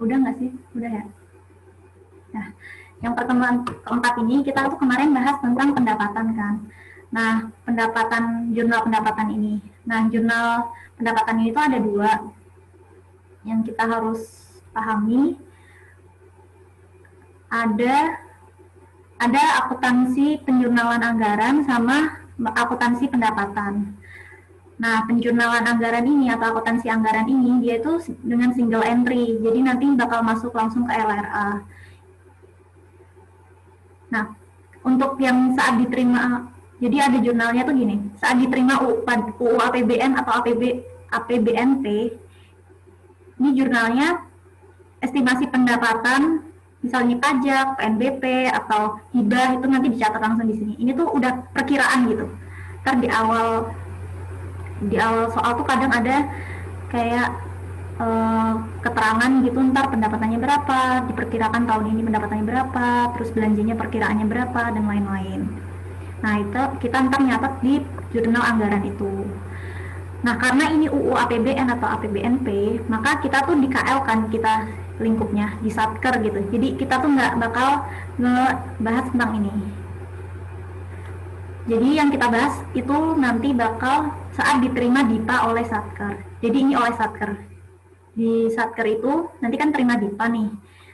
Udah nggak sih? Udah ya. Nah, yang pertemuan keempat ini kita tuh kemarin bahas tentang pendapatan kan. Nah, jurnal pendapatan ini. Nah, jurnal pendapatan ini tuh ada dua yang kita harus pahami. Ada akuntansi penjurnalan anggaran sama akuntansi pendapatan. Nah, penjurnalan anggaran ini atau akuntansi anggaran ini dia itu dengan single entry, jadi nanti bakal masuk langsung ke LRA. Nah, untuk yang saat diterima, jadi ada jurnalnya tuh gini, saat diterima UU APBN atau APBNP, ini jurnalnya estimasi pendapatan, misalnya pajak, PNBP atau hibah itu nanti dicatat langsung di sini. Ini tuh udah perkiraan gitu. Ntar di awal soal tuh kadang ada kayak keterangan gitu, ntar pendapatannya berapa, diperkirakan tahun ini pendapatannya berapa, terus belanjanya perkiraannya berapa, dan lain-lain. Nah, itu kita ntar nyatet di jurnal anggaran itu. Nah, karena ini UU APBN atau APBNP, maka kita tuh di KL kan kita lingkupnya, di Satker gitu. Jadi kita tuh nggak bakal ngebahas tentang ini. Jadi yang kita bahas itu nanti bakal saat diterima DIPA oleh Satker. Jadi ini oleh Satker. Di Satker itu nanti kan terima DIPA nih.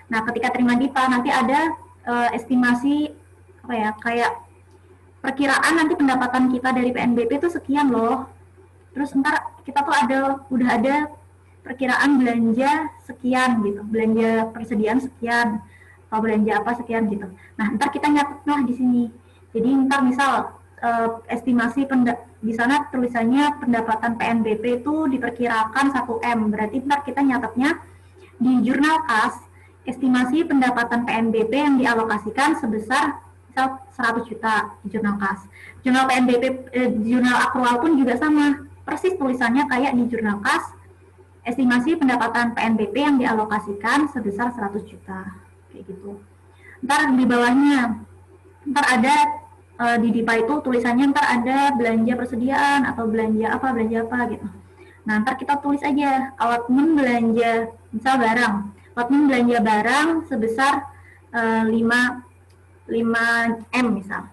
Nah, ketika terima DIPA nanti ada estimasi apa ya, kayak perkiraan nanti pendapatan kita dari PNBP itu sekian loh. Terus ntar kita tuh udah ada perkiraan belanja sekian gitu, belanja persediaan sekian, atau belanja apa sekian gitu. Nah, ntar kita nyatet lah di sini. Jadi ntar misal estimasi di sana tulisannya pendapatan PNBP itu diperkirakan 1M, berarti ntar kita nyatetnya di jurnal kas estimasi pendapatan PNBP yang dialokasikan sebesar misal 100 juta di jurnal kas. Jurnal PNBP, jurnal akrual pun juga sama, persis tulisannya kayak di jurnal kas, estimasi pendapatan PNBP yang dialokasikan sebesar 100 juta, kayak gitu. Ntar di bawahnya, ntar ada di DIPA itu tulisannya ntar ada belanja persediaan atau belanja apa gitu. Nah, ntar kita tulis aja allotment belanja, misal barang, allotment belanja barang sebesar 5M misal.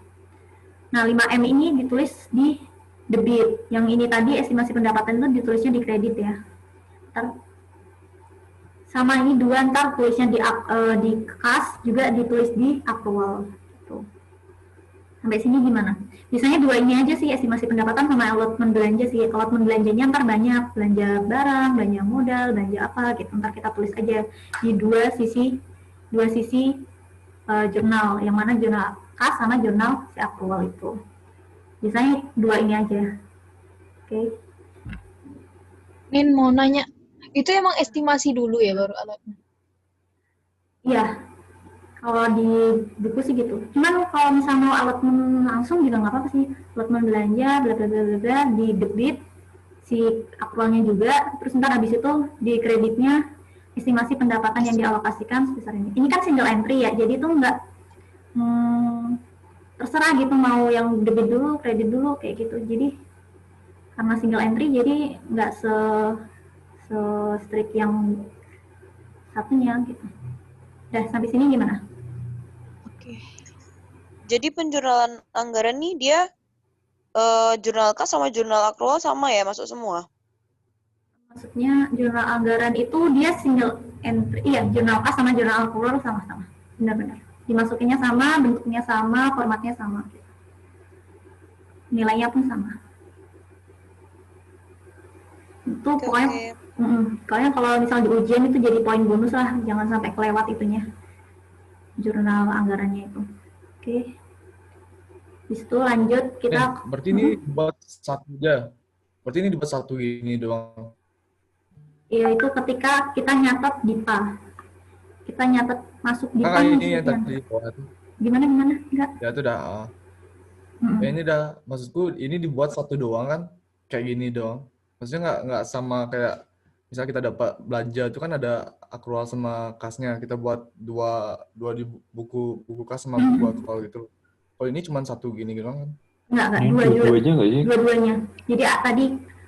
Nah, 5M ini ditulis di debit. Yang ini tadi estimasi pendapatan itu ditulisnya di kredit ya. Ntar sama ini dua, ntar tulisnya di kas juga ditulis di akrual. Gitu. Sampai sini gimana? Biasanya dua ini aja sih, estimasi pendapatan sama allotment belanja sih. Allotment belanjanya ntar banyak, belanja barang, belanja modal, belanja apa gitu. Ntar kita tulis aja di dua sisi jurnal, yang mana jurnal kas sama jurnal si akrual itu. Biasanya dua ini aja. Oke. Nin mau nanya, itu emang estimasi dulu ya baru alatnya? Iya, kalau di buku sih gitu. Cuman kalau misalnya mau allotment langsung juga nggak apa-apa sih. Allotment belanja, bla bla bla bla bla, di debit si akrualnya juga. Terus ntar habis itu di kreditnya estimasi pendapatan yang dialokasikan sebesar ini. Ini kan single entry ya, jadi itu nggak terserah gitu mau yang debit dulu, kredit dulu kayak gitu. Jadi karena single entry jadi nggak se strict yang satunya gitu. Udah sampai sini gimana? Oke. Jadi penjurnalan anggaran nih dia jurnal kas sama jurnal akrual sama ya, masuk semua? Maksudnya jurnal anggaran itu dia single entry, iya jurnal kas sama jurnal akrual sama-sama, benar-benar. Dimasukinnya sama, bentuknya sama, formatnya sama. Nilainya pun sama. Itu pokoknya kalau misal di ujian itu jadi poin bonus lah, jangan sampai kelewat itunya, jurnal anggarannya itu. Oke. Habis itu lanjut kita. Berarti ini buat satu aja. Berarti ini dibuat satu ini doang. Iya, itu ketika kita nyatet DIPA. Kita nyatet masuk DIPA. Ini yang tadi. Gimana? Enggak. Ya itu udah. Ya ini udah, maksudku ini dibuat satu doang kan, kayak gini doang. Maksudnya nggak sama kayak misalnya kita dapat belanja itu kan ada akrual sama kasnya, kita buat dua di buku kas sama buku akrual gitu. Kalau ini cuma satu gini gitu kan? Enggak, dua-duanya nggak sih? Dua-duanya. Jadi tadi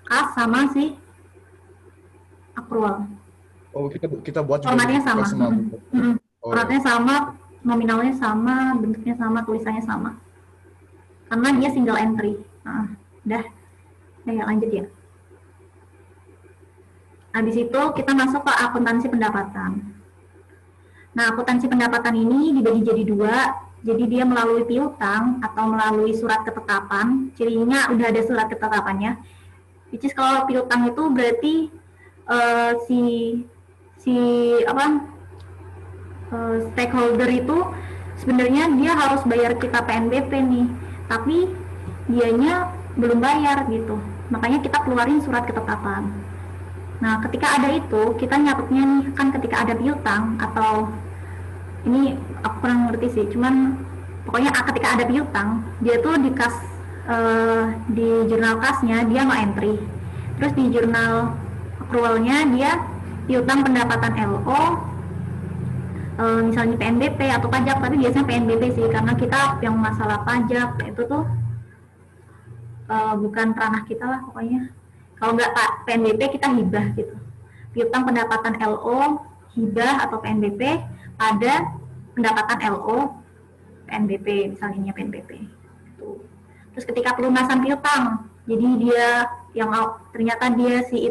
kas sama si akrual. Oh, kita buat juga Formatnya gitu, sama. kan semua buku. Oh, Formatnya sama, nominalnya sama, bentuknya sama, tulisannya sama. Karena dia single entry. Udah ya, lanjut ya. Habis itu kita masuk ke akuntansi pendapatan. Nah, akuntansi pendapatan ini dibagi jadi dua. Jadi dia melalui piutang atau melalui surat ketetapan. Cirinya udah ada surat ketetapannya. Which is kalau piutang itu berarti stakeholder itu sebenarnya dia harus bayar kita PNBP nih, tapi dianya belum bayar gitu. Makanya kita keluarin surat ketetapan. Nah, ketika ada itu, kita nyatetnya nih kan ketika ada piutang atau ini aku kurang ngerti sih, cuman pokoknya ketika ada piutang, dia tuh di kas di jurnal kasnya dia no entry. Terus di jurnal accrualnya dia piutang pendapatan LO, misalnya PNBP atau pajak, tapi biasanya PNBP sih karena kita yang masalah pajak itu tuh bukan ranah kita lah pokoknya. Kalau nggak PNBP kita hibah gitu. Piutang pendapatan LO, hibah atau PNBP pada pendapatan LO, PNBP misalnya PNBP. Gitu. Terus ketika pelunasan piutang, jadi dia yang ternyata dia si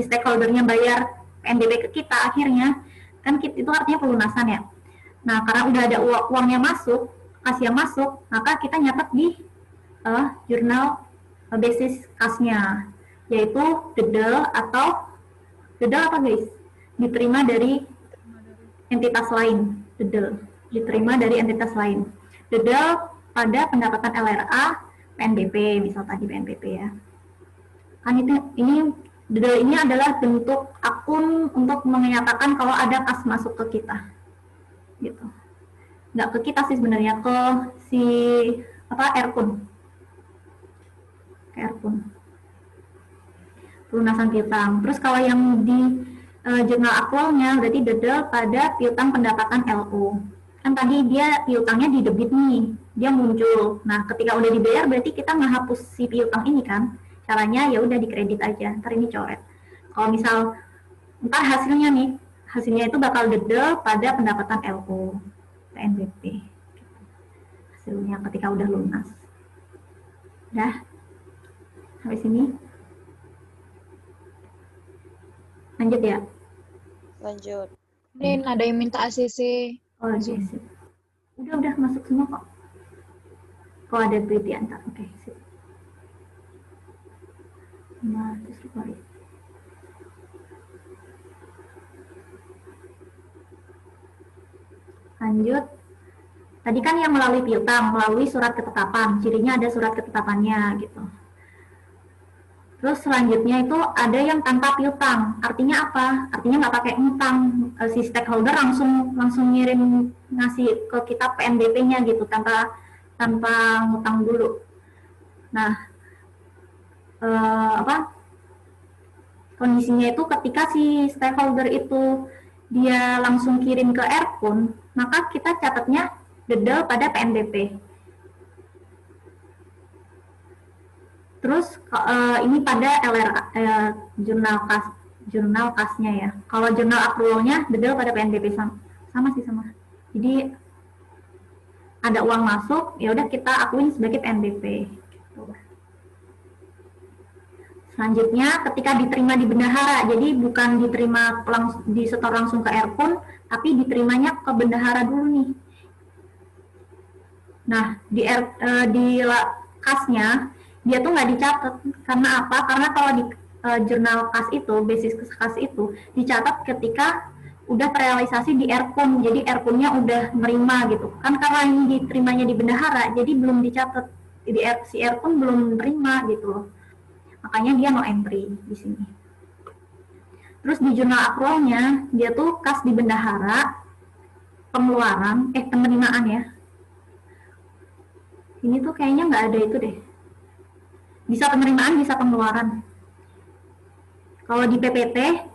stakeholdernya bayar PNBP ke kita akhirnya, kan itu artinya pelunasan ya. Nah, karena udah ada uangnya masuk, kas yang masuk, maka kita nyatet di jurnal basis kasnya, yaitu dedel atau dedel apa guys? Diterima dari entitas lain, dedel diterima dari entitas lain. Dedel pada pendapatan LRA, PNBP, misal tadi PNBP ya. Kan ini dedel ini adalah bentuk akun untuk menyatakan kalau ada kas masuk ke kita, gitu. Nggak ke kita sih sebenarnya, ke si Erpun, ke Erpun. Pelunasan piutang. Terus kalau yang di jurnal aktualnya berarti dedel pada piutang pendapatan LO. Kan tadi dia piutangnya di debit nih, dia muncul. Nah, ketika udah dibayar berarti kita ngehapus si piutang ini kan. Caranya ya udah dikredit aja, ntar ini coret. Kalau misal ntar hasilnya itu bakal dedel pada pendapatan LO, PNBP. Hasilnya ketika udah lunas. Udah, sampai sini. Lanjut ya. Lanjut. Nin, ada yang minta ACC. Oh, sip. Udah masuk semua kok. Kalau ada tweet di antar, oke, sip. Nah, terus record. Lanjut. Tadi kan yang melalui piutang, melalui surat ketetapan. Cirinya ada surat ketetapannya gitu. Terus selanjutnya itu ada yang tanpa piutang. Artinya apa? Artinya nggak pakai utang. Si stakeholder langsung ngasih ke kita PNBP-nya gitu tanpa ngutang dulu. Nah, kondisinya itu ketika si stakeholder itu dia langsung kirim ke Erpun, maka kita catatnya dedel pada PNBP. Terus ini pada jurnal kasnya ya. Kalau jurnal accrualnya dedel pada PNBP sama sih. Jadi ada uang masuk, ya udah kita akuin sebagai PNBP. Gitu. Selanjutnya ketika diterima di bendahara, jadi bukan diterima disetor langsung ke Erpun, tapi diterimanya ke bendahara dulu nih. Nah di kasnya dia tuh nggak dicatat. Karena apa? Karena kalau di jurnal kas itu, basis kas itu dicatat ketika udah terrealisasi di Erpun, jadi Erpunnya udah nerima gitu. Kan karena ini diterimanya di bendahara, jadi belum dicatat. Jadi si Erpun belum nerima gitu loh. Makanya dia no entry di sini. Terus di jurnal accrualnya dia tuh kas di bendahara, penerimaan ya. Ini tuh kayaknya nggak ada itu deh. Bisa penerimaan, bisa pengeluaran. Kalau di PPT,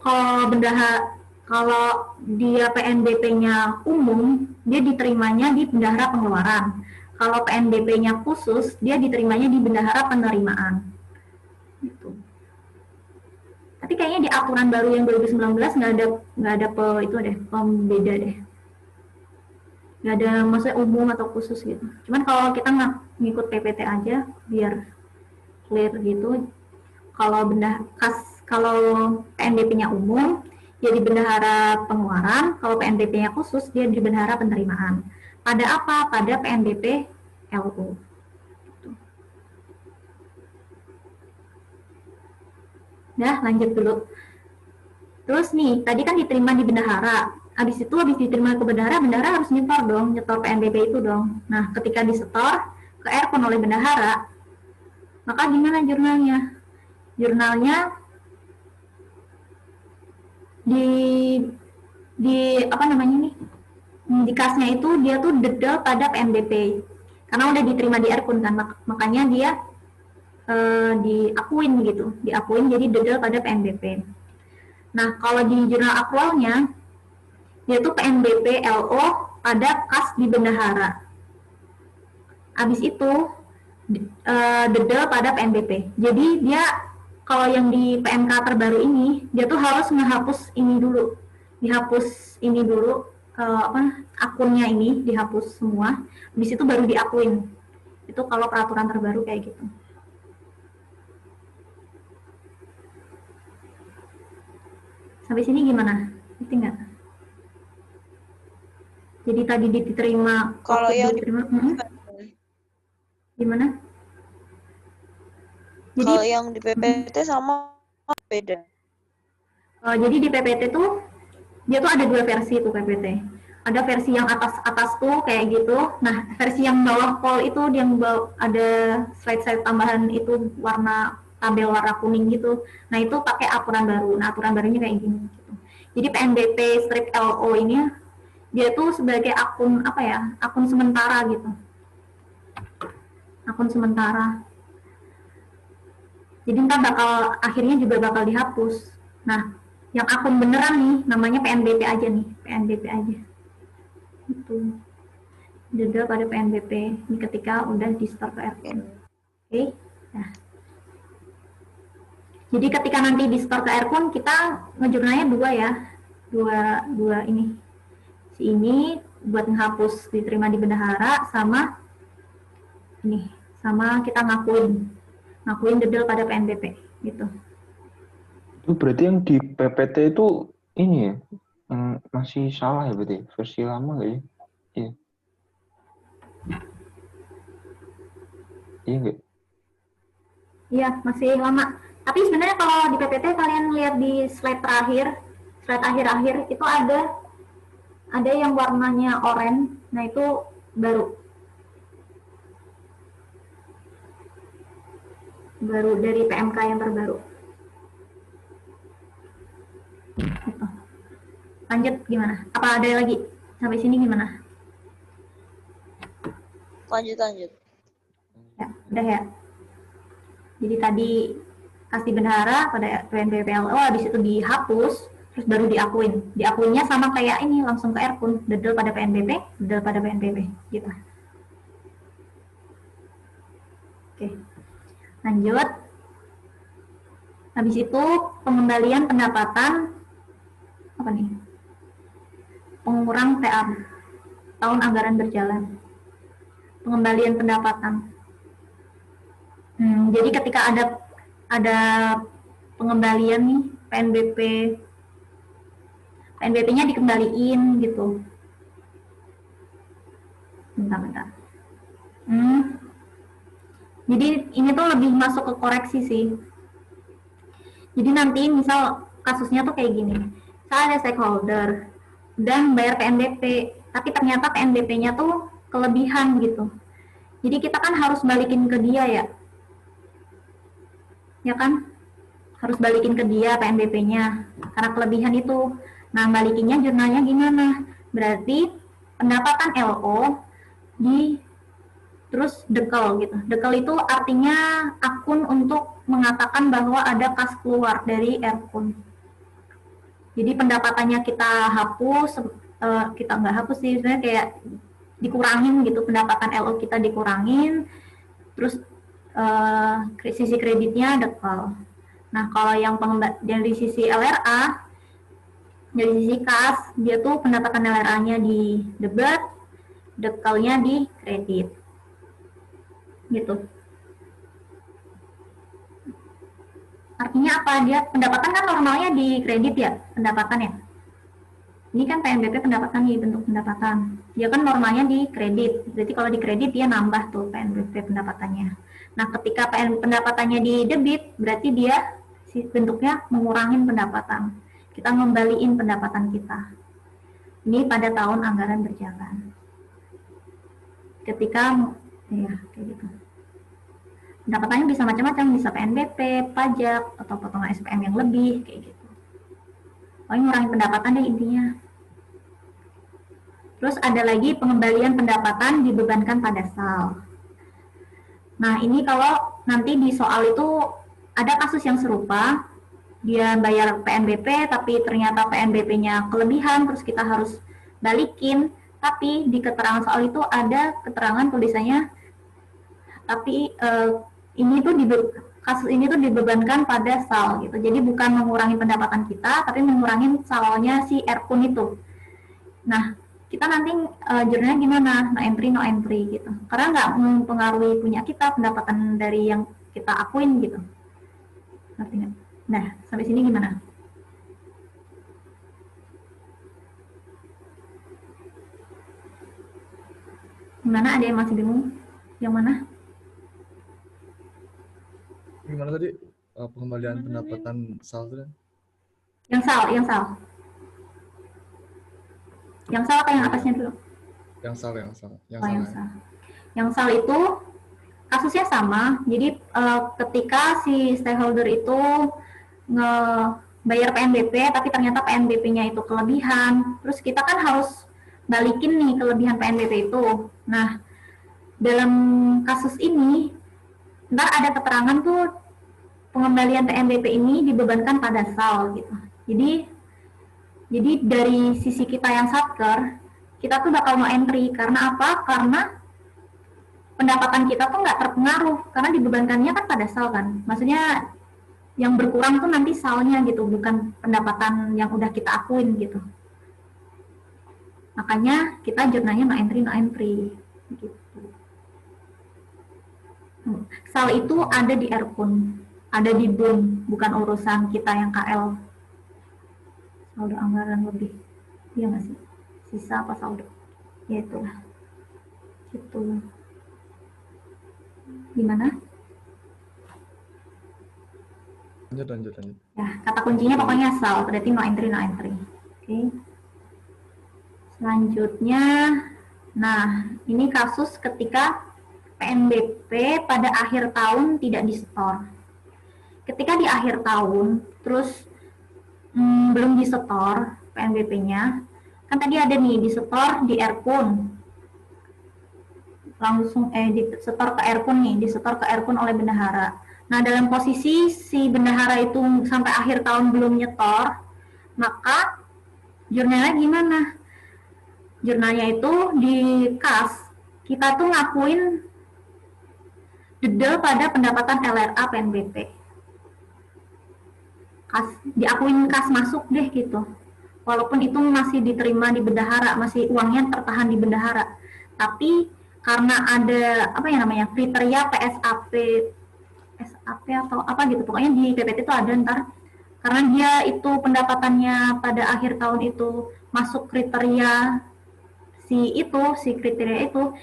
kalau dia PNBP-nya umum, dia diterimanya di bendahara pengeluaran. Kalau PNBP-nya khusus, dia diterimanya di bendahara penerimaan. Gitu. Tapi kayaknya di aturan baru yang 2019 nggak ada itu deh, pembeda deh. Nggak ada maksudnya umum atau khusus gitu. Cuman kalau kita ngikut PPT aja biar clear gitu. Kalau PNBP-nya umum, dia di bendahara pengeluaran. Kalau PNBP-nya khusus, dia di bendahara penerimaan. Pada apa? Pada PNBP LO. Nah, lanjut dulu. Terus nih, tadi kan diterima di bendahara. Habis diterima ke bendahara, bendahara harus nyetor dong, nyetor PNBP itu dong. Nah, ketika disetor ke Aircon oleh bendahara, maka gimana jurnalnya? Jurnalnya di apa namanya nih? Di kasnya itu dia tuh dedel pada PNBP. Karena udah diterima di Aircon kan, makanya dia diakuin gitu, diakuin jadi dedel pada PNBP. Nah, kalau di jurnal aktualnya, dia tuh PNBP LO pada kas di bendahara. Habis itu dedel pada PNBP. Jadi dia kalau yang di PMK terbaru ini, dia tuh harus menghapus ini dulu, dihapus ini dulu, akunnya ini dihapus semua. Habis itu baru diakuin. Itu kalau peraturan terbaru kayak gitu. Sampai sini gimana? Ngerti nggak? Jadi tadi diterima. Kalau yang gimana? Jadi, kalau yang di PPT sama beda. Jadi di PPT tuh dia tuh ada 2 versi tuh PPT. Ada versi yang atas tuh kayak gitu. Nah, versi yang bawah pol itu yang ada slide tambahan itu tabel warna kuning gitu. Nah, itu pakai aturan baru. Nah, aturan barunya kayak gini gitu. Jadi PNBP strip LO ini dia tuh sebagai akun akun sementara gitu. Akun sementara. Jadi ntar akhirnya juga bakal dihapus. Nah, yang akun beneran nih namanya PNBP aja nih, PNBP aja. Itu. Dedel pada PNBP ini ketika udah di store ke Aircon. Oke. Nah. Jadi ketika nanti di store ke Aircon kita ngejurnalnya 2 ya. Dua ini. Si ini buat menghapus diterima di bendahara sama ini, sama kita ngakuin dedel pada PNBP gitu. Itu berarti yang di PPT itu ini ya, masih salah ya berarti, versi lama nggak ya? Iya. Iya nggak? Iya, masih lama. Tapi sebenarnya kalau di PPT kalian lihat di slide akhir-akhir itu ada yang warnanya oranye, nah itu baru dari PMK yang terbaru. Gitu. Lanjut gimana? Apa ada lagi? Sampai sini gimana? Lanjut. Ya, udah ya. Jadi tadi kasih bendahara pada PNBP LO, habis itu dihapus, terus baru diakuin. Diakuinnya sama kayak ini, langsung ke Aircon, dedel pada PNBP, dedel pada PNBP, gitu. Oke. Lanjut. Habis itu pengembalian pendapatan apa nih? Pengurang TA tahun anggaran berjalan. Pengembalian pendapatan. Jadi ketika ada pengembalian nih PNBP-nya dikembaliin gitu. Bentar. Jadi ini tuh lebih masuk ke koreksi sih. Jadi nanti misal kasusnya tuh kayak gini. Saya ada stakeholder dan bayar PNBP, tapi ternyata PNBP-nya tuh kelebihan gitu. Jadi kita kan harus balikin ke dia ya. Ya kan? Harus balikin ke dia PNBP-nya karena kelebihan itu. Nah, balikinnya jurnalnya gimana? Berarti pendapatan LO terus dekel gitu. Dekel itu artinya akun untuk mengatakan bahwa ada kas keluar dari Aircon. Jadi pendapatannya kita hapus, kita nggak hapus sih, sebenarnya kayak dikurangin gitu, pendapatan LO kita dikurangin, terus sisi kreditnya dekel. Nah, kalau yang dari sisi LRA, dari sisi kas, dia tuh pendapatan LRA-nya di debit, dekalnya di kredit. Gitu. Artinya apa? Dia pendapatan kan normalnya di kredit ya, pendapatannya. Ini kan PNBP pendapatan nih, bentuk pendapatan. Dia kan normalnya di kredit. Berarti kalau di kredit dia nambah tuh PNBP pendapatannya. Nah, ketika pendapatannya di debit, berarti dia bentuknya mengurangin pendapatan. Kita ngembaliin pendapatan kita. Ini pada tahun anggaran berjalan. Ketika, ya kayak gitu. Pendapatannya bisa macam-macam, bisa PNBP, pajak, atau potongan SPM yang lebih, kayak gitu. Pokoknya ngurangin pendapatan deh intinya. Terus ada lagi pengembalian pendapatan dibebankan pada SAL. Nah, ini kalau nanti di soal itu ada kasus yang serupa, dia bayar PNBP tapi ternyata PNBP-nya kelebihan, terus kita harus balikin, tapi di keterangan soal itu ada keterangan tulisannya, tapi ini tuh kasus ini tuh dibebankan pada SAL gitu. Jadi bukan mengurangi pendapatan kita, tapi mengurangi saldonya si Erpun itu. Nah, kita nanti jurnalnya gimana? No entry gitu. Karena nggak mempengaruhi punya kita pendapatan dari yang kita akuin gitu. Ngerti nggak? Nah, sampai sini gimana? Gimana? Ada yang masih bingung? Yang mana? Gimana tadi pengembalian pendapatan SAL itu? Yang SAL. Yang SAL apa yang atasnya dulu? Yang SAL. Yang SAL itu kasusnya sama. Jadi ketika si stakeholder itu ngebayar PNBP, tapi ternyata PNBP-nya itu kelebihan, terus kita kan harus balikin nih kelebihan PNBP itu. Nah, dalam kasus ini, ntar ada keterangan tuh pengembalian PNBP ini dibebankan pada SAL gitu. Jadi dari sisi kita yang satker, kita tuh bakal no entry. Karena apa? Karena pendapatan kita tuh nggak terpengaruh. Karena dibebankannya kan pada SAL kan. Maksudnya yang berkurang tuh nanti SAL-nya gitu, bukan pendapatan yang udah kita akuin gitu. Makanya kita jurnalnya no entry gitu. SAL itu ada di Erpun, ada di BUM, bukan urusan kita yang KL. Saldo anggaran lebih, iya nggak sih? Sisa apa saldo? Ya itulah. Gitu. Gimana? Lanjut. Ya, kata kuncinya pokoknya SAL, berarti no entry. Oke. Selanjutnya, nah ini kasus ketika PNBP pada akhir tahun tidak disetor. Ketika di akhir tahun, terus belum disetor PNBP-nya, kan tadi ada nih disetor di Erpun, langsung disetor ke Erpun oleh bendahara. Nah, dalam posisi si bendahara itu sampai akhir tahun belum nyetor, maka jurnalnya gimana? Jurnalnya itu di kas, kita tuh ngakuin dedel pada pendapatan LRA PNBP. Diakuin kas masuk deh gitu. Walaupun itu masih diterima di bendahara, masih uangnya tertahan di bendahara. Tapi karena ada kriteria PSAP atau apa gitu, pokoknya di PPT itu ada ntar. Karena dia itu pendapatannya pada akhir tahun itu masuk kriteria si kriteria itu,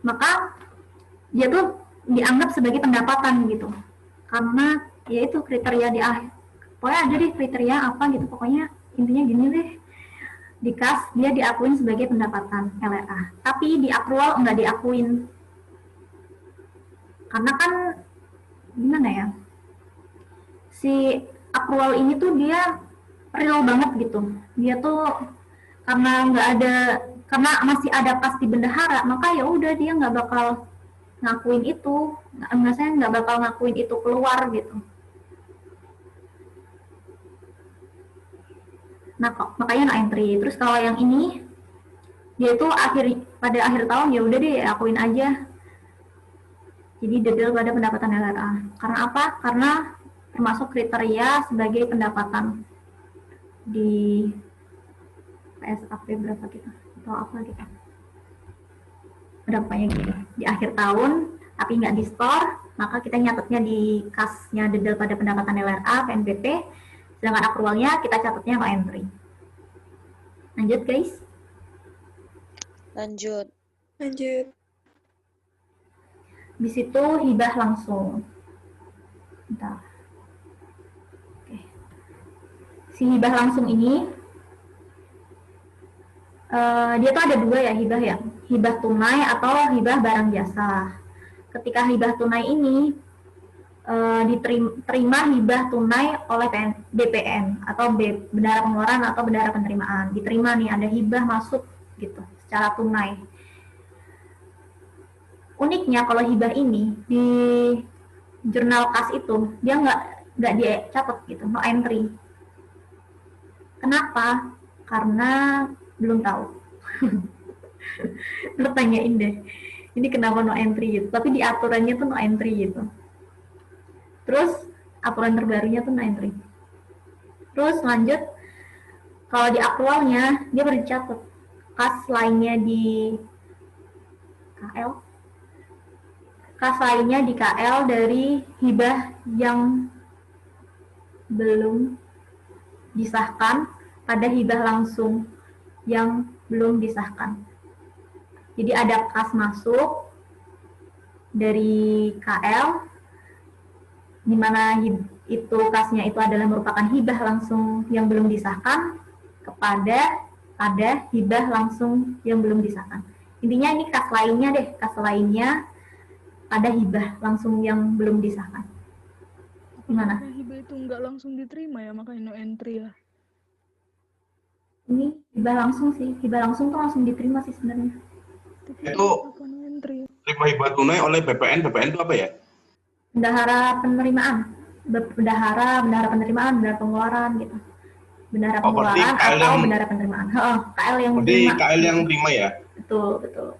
maka dia tuh dianggap sebagai pendapatan gitu. Karena ya itu kriteria di akhir. Pokoknya ada deh kriteria apa gitu, pokoknya intinya gini deh, di kas dia diakuin sebagai pendapatan LRA, tapi di akrual nggak diakuin, karena kan gimana ya, si akrual ini tuh dia real banget gitu, dia tuh karena masih ada kas di bendahara, maka ya udah dia nggak bakal ngakuin itu, nggak bakal ngakuin itu keluar gitu. Nah, makanya no entry. Terus kalau yang ini dia tuh pada akhir tahun ya udah deh akuin aja. Jadi dedel pada pendapatan LRA. Karena apa? Karena termasuk kriteria sebagai pendapatan di PSAP berapa kita atau apa gitu. Pendapatnya gitu. Di akhir tahun tapi nggak di store, maka kita nyatetnya di kasnya dedel pada pendapatan LRA, PNBP, sedangkan akrualnya kita catatnya no entry. Lanjut guys. Lanjut. Di situ hibah langsung. Bentar. Oke. Si hibah langsung ini, dia tuh ada dua ya hibah ya. Hibah tunai atau hibah barang jasa. Ketika hibah tunai ini diterima hibah tunai oleh BPN atau bendahara pengeluaran atau bendahara penerimaan. Diterima nih, ada hibah masuk gitu secara tunai. Uniknya kalau hibah ini di jurnal kas itu dia nggak dicatat gitu, no entry. Kenapa? Karena belum tahu. Lo tanyain deh, ini kenapa no entry gitu? Tapi di aturannya tuh no entry gitu. Terus aturan terbarunya tuh no entry. Terus lanjut, kalau di aktualnya dia baru dicatat kas lainnya di KL. Kas lainnya di KL dari hibah yang belum disahkan pada hibah langsung yang belum disahkan. Jadi ada kas masuk dari KL, di mana itu kasnya itu adalah merupakan hibah langsung yang belum disahkan kepada ada hibah langsung yang belum disahkan. Intinya ini kas lainnya deh, kas lainnya ada hibah langsung yang belum disahkan. Gimana? Nah, hibah itu nggak langsung diterima ya, makanya no entry ya. Ini hibah langsung sih, hibah langsung tuh langsung diterima sih sebenarnya. Itu Apa no entry? terima hibah tunai oleh BPN. BPN itu apa ya? Bendahara penerimaan, bendahara penerimaan, bendahara pengeluaran gitu. Bendahara Oh, berarti pengeluaran KL atau yang- bendahara penerimaan. KL yang Berarti menerima. KL yang terima ya? Betul,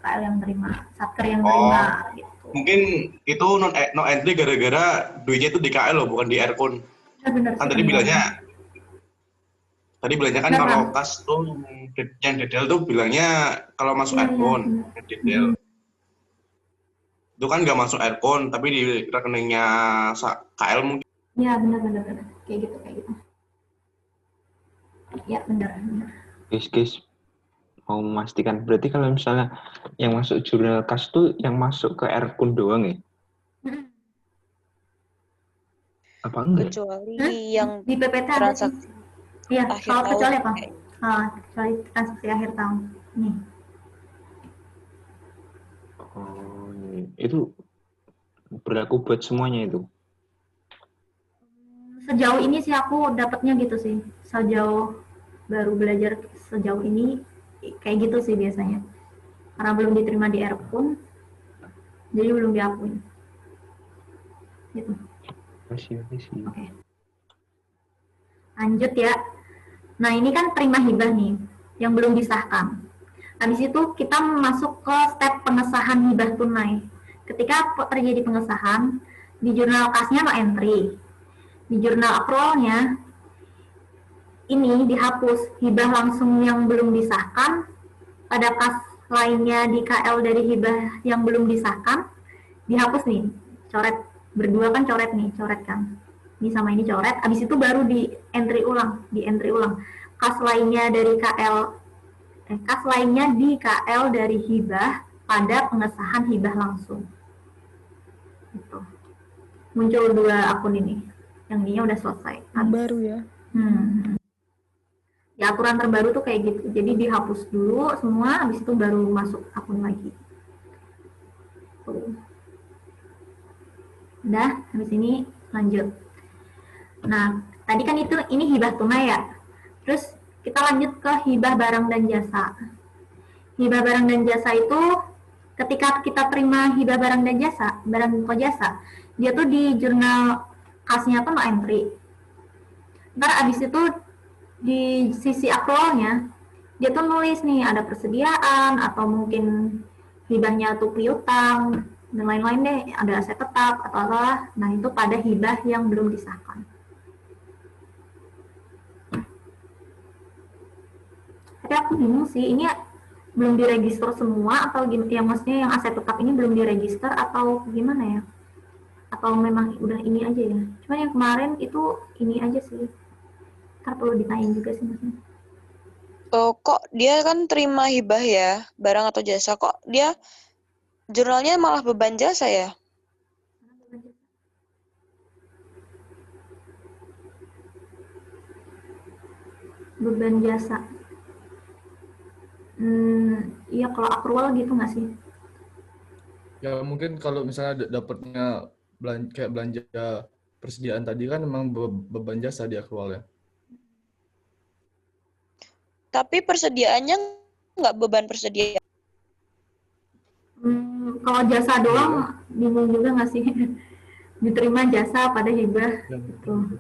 KL yang menerima, Satker yang Oh. menerima gitu. Mungkin itu no entry gara-gara duitnya itu di KL loh, bukan di Aircon. Benar. Kan tadi bilangnya kan Benar, kalau Bang. kas tuh yang detail tuh bilangnya kalau masuk Iya, Aircon, benar. yang detail. Itu kan nggak masuk Aircon, tapi di rekeningnya KL mungkin. Ya benar. Kayak gitu. Ya benar. Guys, mau memastikan berarti kalau misalnya yang masuk jurnal kas tuh yang masuk ke Aircon doang ya? Apa enggak? Kecuali Hah? yang Di PPT ada sih. transaksi Iya, akhir kalau tahun. kecuali apa? Kecuali transaksi akhir tahun. Nih. Oh, itu berlaku buat semuanya itu. Sejauh ini sih aku dapatnya gitu sih. Sejauh baru belajar sejauh ini kayak gitu sih biasanya. Karena belum diterima di Airpun, jadi belum diakuin. Gitu. Masih. Oke. Lanjut ya. Nah ini kan terima hibah nih, yang belum disahkan. Habis itu kita masuk ke step pengesahan hibah tunai. Ketika terjadi pengesahan, di jurnal kasnya no entry. Di jurnal accrualnya, ini dihapus hibah langsung yang belum disahkan, pada kas lainnya di KL dari hibah yang belum disahkan, dihapus nih, coret. Berdua kan coret kan. Ini sama ini coret, habis itu baru di entry ulang. Kas lainnya dari kas lainnya di KL dari hibah pada pengesahan hibah langsung. Gitu. Muncul dua akun ini. Yang ini udah selesai. Yang baru ya. Ya aturan terbaru tuh kayak gitu. Jadi dihapus dulu semua, habis itu baru masuk akun lagi. Tuh. Udah, habis ini lanjut. Nah, tadi kan ini hibah tunai ya. Terus kita lanjut ke hibah barang dan jasa. Hibah barang dan jasa itu ketika kita terima hibah barang dan jasa, barang atau jasa, dia tuh di jurnal kasnya tuh no entry. Ntar abis itu di sisi akrualnya, dia tuh nulis nih ada persediaan atau mungkin hibahnya tuh piutang dan lain-lain deh, ada aset tetap atau apa. Nah, itu pada hibah yang belum disahkan. Tapi aku bingung sih, ini belum diregister semua atau gimana? Yang maksudnya yang aset tetap ini belum diregister atau gimana ya? Atau memang udah ini aja ya? Cuma yang kemarin itu ini aja sih. Ntar perlu ditanyain juga sih maksudnya. Oh, kok dia kan terima hibah ya, barang atau jasa, kok dia jurnalnya malah beban jasa ya? Beban jasa. Iya, kalau akrual gitu nggak sih? Ya mungkin kalau misalnya dapatnya kayak belanja persediaan tadi kan memang beban jasa di akrual ya. Tapi persediaannya nggak beban persediaan. Kalau jasa doang bingung juga nggak sih? Diterima jasa pada hibah gitu.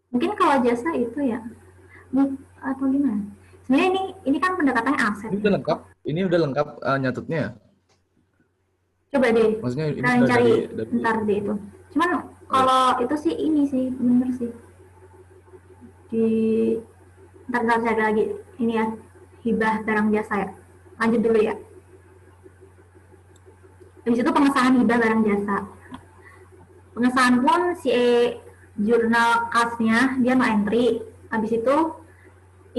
Mungkin kalau jasa itu ya, atau gimana? Sebenarnya ini kan pendekatannya aset. Ini udah lengkap. Ini udah lengkap nyatetnya ya? Coba deh. Maksudnya ini Kalian udah cari dari ntar deh itu. Cuman kalau itu sih ini sih bener sih. Ntar cari lagi. Ini ya, hibah barang jasa ya. Lanjut dulu ya. Habis itu pengesahan hibah barang jasa. Pengesahan pun si jurnal kasnya dia no entry. Habis itu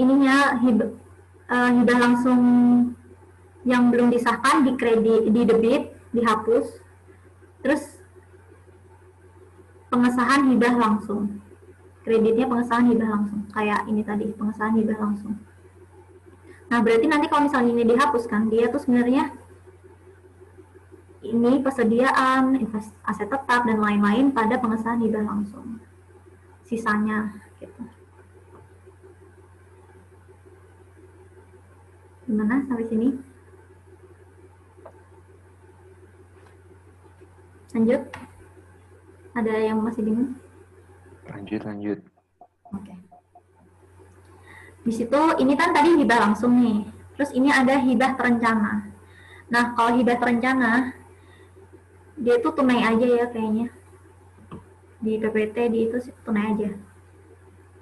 ininya hibah langsung yang belum disahkan di kredit, di debit, dihapus. Terus pengesahan hibah langsung. Kreditnya pengesahan hibah langsung. Kayak ini tadi, pengesahan hibah langsung. Nah, berarti nanti kalau misalnya ini dihapuskan, dia tuh sebenarnya ini persediaan, aset tetap, dan lain-lain pada pengesahan hibah langsung. Sisanya, gitu. Gimana sampai sini? Lanjut? Ada yang masih bingung? Lanjut. Oke. Di situ ini kan tadi hibah langsung nih. Terus ini ada hibah terencana. Nah, kalau hibah terencana, dia itu tunai aja ya kayaknya. Di PPT di itu tunai aja.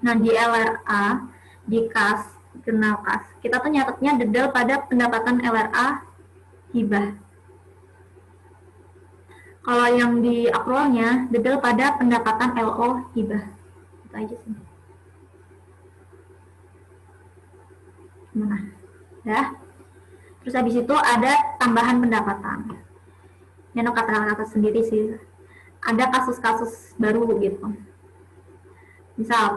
Nah, di LRA, di kas, jurnal kas, kita tuh nyatetnya dedel pada pendapatan LRA hibah. Kalau yang di akrualnya, dedel pada pendapatan LO hibah. Itu aja sih. Gimana? Ya. Terus habis itu ada tambahan pendapatan. Ini kata-kata sendiri sih. Ada kasus-kasus baru gitu. Misal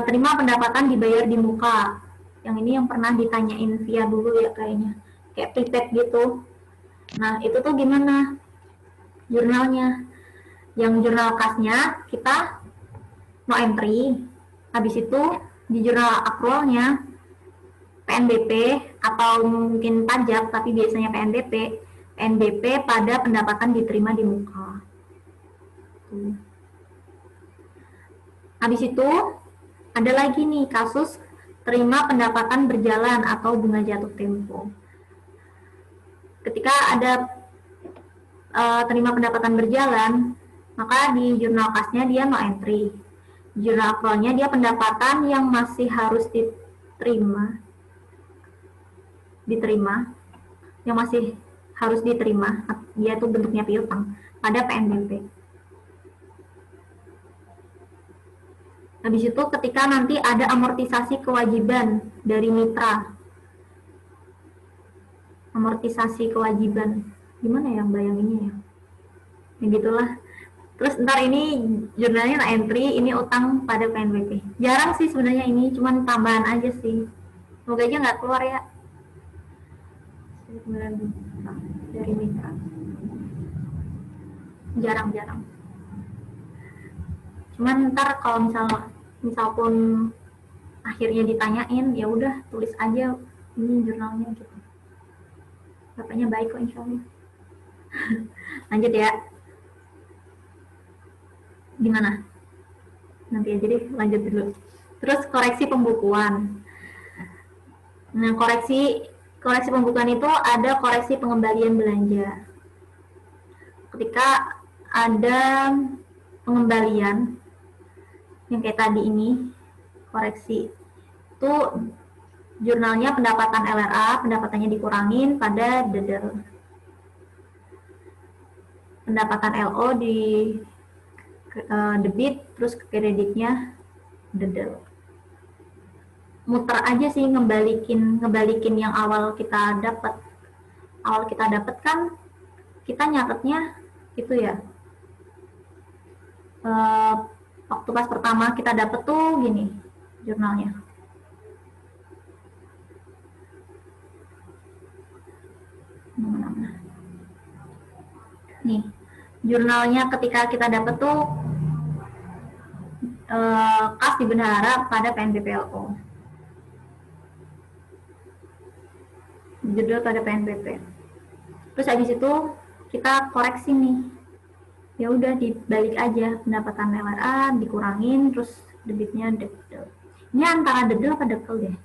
terima pendapatan dibayar di muka. Yang ini yang pernah ditanyain via dulu ya kayaknya. Kayak prepaid gitu. Nah, itu tuh gimana? Jurnalnya. Yang jurnal kasnya kita no entry. Habis itu di jurnal akrualnya PNBP atau mungkin pajak, tapi biasanya PNBP pada pendapatan diterima di muka. Habis itu ada lagi nih kasus terima pendapatan berjalan atau bunga jatuh tempo. Ketika ada terima pendapatan berjalan, maka di jurnal kasnya dia no entry. Di jurnal akrualnya dia pendapatan yang masih harus diterima, yang masih harus diterima, dia itu bentuknya piutang pada PNBP. Habis itu ketika nanti ada amortisasi kewajiban dari mitra, amortisasi kewajiban, gimana ya bayanginnya ya? Ya gitulah. Terus ntar ini jurnalnya no entry, ini utang pada PNBP. Jarang sih sebenarnya ini, cuman tambahan aja sih. Semoga aja nggak keluar ya. Dari mitra. Jarang-jarang. Cuman ntar kalau misal pun akhirnya ditanyain, ya udah tulis aja ini jurnalnya gitu. Bapaknya baik kok insya Allah. Lanjut ya. Gimana? Nanti aja deh, lanjut dulu. Terus koreksi pembukuan. Nah, koreksi pembukuan itu ada koreksi pengembalian belanja. ketika ada pengembalian yang kayak tadi ini, koreksi, itu jurnalnya pendapatan LRA, pendapatannya dikurangin pada dedel. Pendapatan LO di debit, terus kreditnya dedel. Muter aja sih, ngebalikin yang awal kita dapat. Awal kita dapat kan kita nyatetnya itu ya. Waktu pas pertama kita dapat tuh gini jurnalnya. Nih, jurnalnya ketika kita dapat tuh kas di bendahara pada PNBP-LO. Judul pada PNBP. Terus habis itu kita koreksi nih. Ya udah dibalik aja, pendapatan LRA dikurangin, terus debitnya dedel. Ini antara dedel apa dekel deh.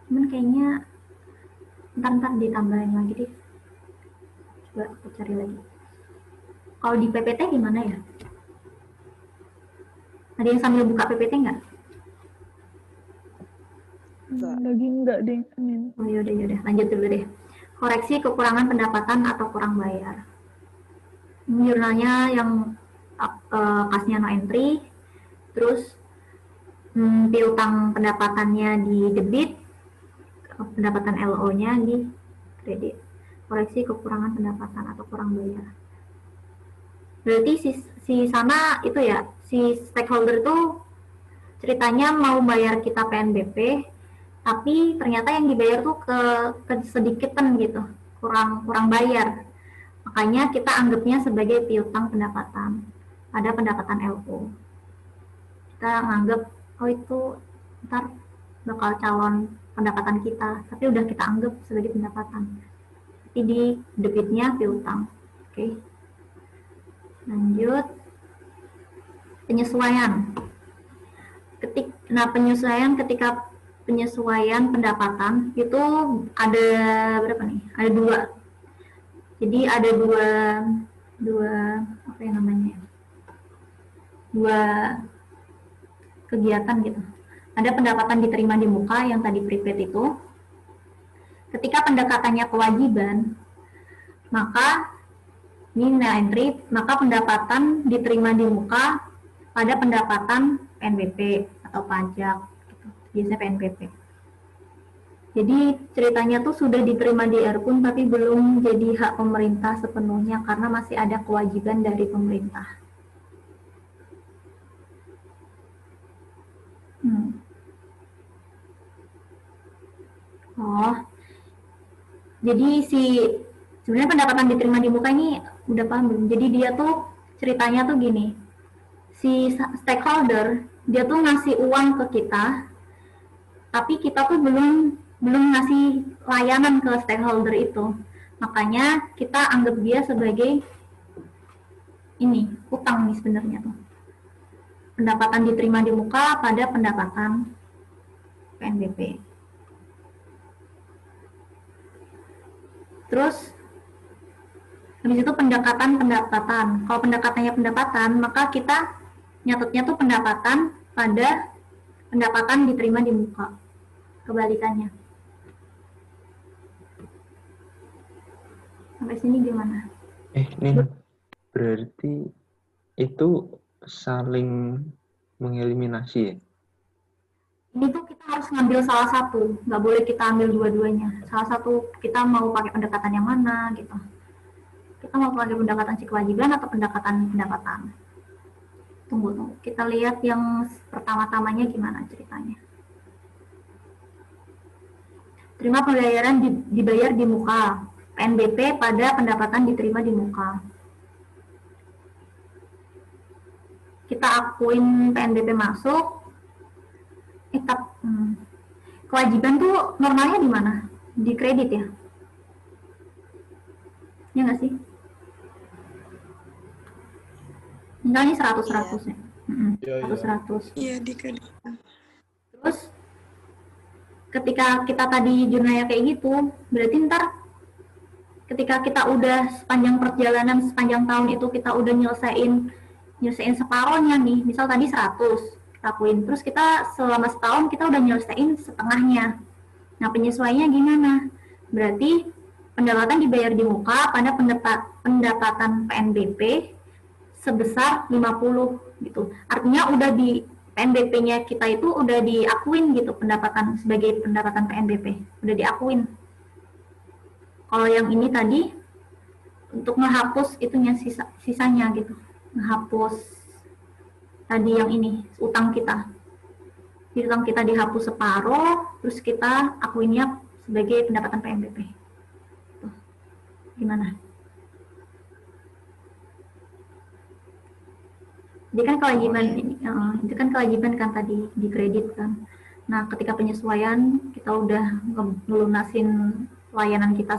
Cuman kayaknya ntar ditambahin lagi deh. Coba aku cari lagi. Kalau di PPT gimana ya? Ada yang sambil buka PPT nggak? Lagi enggak deh. Oh yaudah, lanjut dulu deh. Koreksi kekurangan pendapatan atau kurang bayar. Ini jurnalnya yang kasnya no entry, terus piutang pendapatannya di debit, pendapatan LO-nya di kredit. Koreksi kekurangan pendapatan atau kurang bayar. Berarti si sana itu ya, si stakeholder itu ceritanya mau bayar kita PNBP, tapi ternyata yang dibayar tuh ke sedikitan gitu, kurang bayar. Makanya kita anggapnya sebagai piutang pendapatan pada pendapatan LO. Kita nganggap, oh itu ntar bakal calon pendapatan kita, tapi udah kita anggap sebagai pendapatan. Tapi di debitnya piutang. Oke. Lanjut. Penyesuaian. Ketika penyesuaian pendapatan itu ada berapa nih? Ada 2. Jadi ada dua apa yang namanya? 2 kegiatan gitu. Ada pendapatan diterima di muka yang tadi prepaid itu. Ketika pendekatannya kewajiban, maka ini entry, maka pendapatan diterima di muka pada pendapatan PNBP atau pajak, gitu. Biasanya PNBP. Jadi ceritanya tuh sudah diterima di Erkun tapi belum jadi hak pemerintah sepenuhnya karena masih ada kewajiban dari pemerintah. Oh, jadi sebenarnya pendapatan diterima di muka ini udah paham belum? Jadi dia tuh ceritanya tuh gini, si stakeholder dia tuh ngasih uang ke kita, tapi kita tuh belum ngasih layanan ke stakeholder itu. Makanya kita anggap dia sebagai ini, utang nih sebenarnya tuh. Pendapatan diterima di muka pada pendapatan PNBP. Terus habis itu pendekatan. Kalau pendekatannya pendapatan, maka kita nyatetnya tuh pendapatan pada pendapatan diterima di muka. Kebalikannya. Sampai sini gimana? Ini berarti itu saling mengeliminasi ya? Ini tuh kita harus ngambil salah satu, nggak boleh kita ambil dua-duanya. Salah satu kita mau pakai pendekatan yang mana gitu. Kita mau pakai pendekatan si kewajiban atau pendekatan pendapatan. Tunggu. Kita lihat yang pertama-tamanya gimana ceritanya. Terima pembayaran dibayar di muka. PNBP pada pendapatan diterima di muka. Kita akuin PNBP masuk. Kewajiban tuh normalnya di mana? Di kredit ya? Ya nggak sih? Misalnya 100 ya? 100. Iya, di kredit. Terus ketika kita tadi jurnalnya kayak gitu, berarti ntar ketika kita udah sepanjang perjalanan, sepanjang tahun itu kita udah nyelesain separohnya nih, misal tadi 100 kita akuin, terus kita selama setahun kita udah nyelesain setengahnya. Nah, penyesuaiannya gimana? Berarti pendapatan dibayar di muka pada pendapatan PNBP sebesar 50 gitu. Artinya udah di PNBP-nya kita itu udah diakuin gitu pendapatan sebagai pendapatan PNBP, udah diakuin. Kalau yang ini tadi untuk menghapus itunya sisanya gitu, menghapus tadi yang ini utang kita. Jadi utang kita dihapus separuh, terus kita akuinnya sebagai pendapatan PNBP. Tuh. Gimana? Jadi kan kewajiban itu kan kewajiban kan tadi dikredit kan. Nah, ketika penyesuaian kita udah ngelunasin layanan kita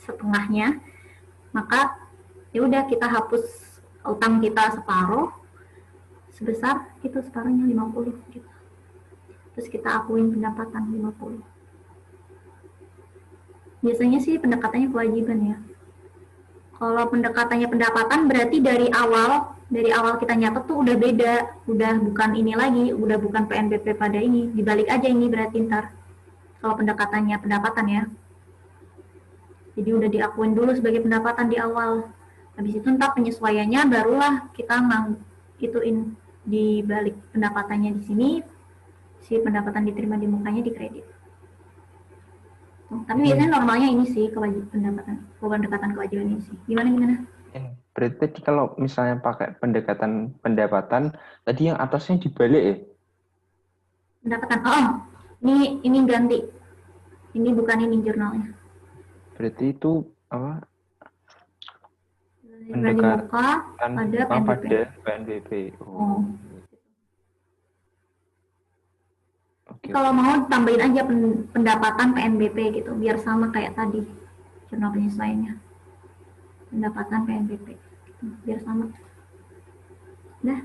setengahnya, maka ya udah kita hapus utang kita separuh sebesar itu separuhnya 50 gitu. Terus kita akuin pendapatan 50. Biasanya sih pendekatannya kewajiban ya. Kalau pendekatannya pendapatan berarti dari awal kita nyatet tuh udah beda, udah bukan ini lagi, udah bukan PNBP pada ini, dibalik aja ini berarti ntar. Kalau pendekatannya pendapatan ya. Jadi udah diakuin dulu sebagai pendapatan di awal. Habis itu ntar penyesuaiannya barulah kita ituin di balik pendapatannya di sini, si pendapatan diterima di mukanya dikredit. Tapi biasanya normalnya ini sih pendekatan kewajiban ini sih. Gimana? Berarti kalau misalnya pakai pendekatan pendapatan, tadi yang atasnya dibalik ya? Pendapatan, ini ganti. Ini bukan ini jurnalnya. Berarti itu apa? Pendekatan pada PNBP. Oh. Okay. Kalau mau tambahin aja pendapatan PNBP gitu, biar sama kayak tadi jurnal penyesuaiannya. Pendapatan PNBP, gitu, biar sama. Udah.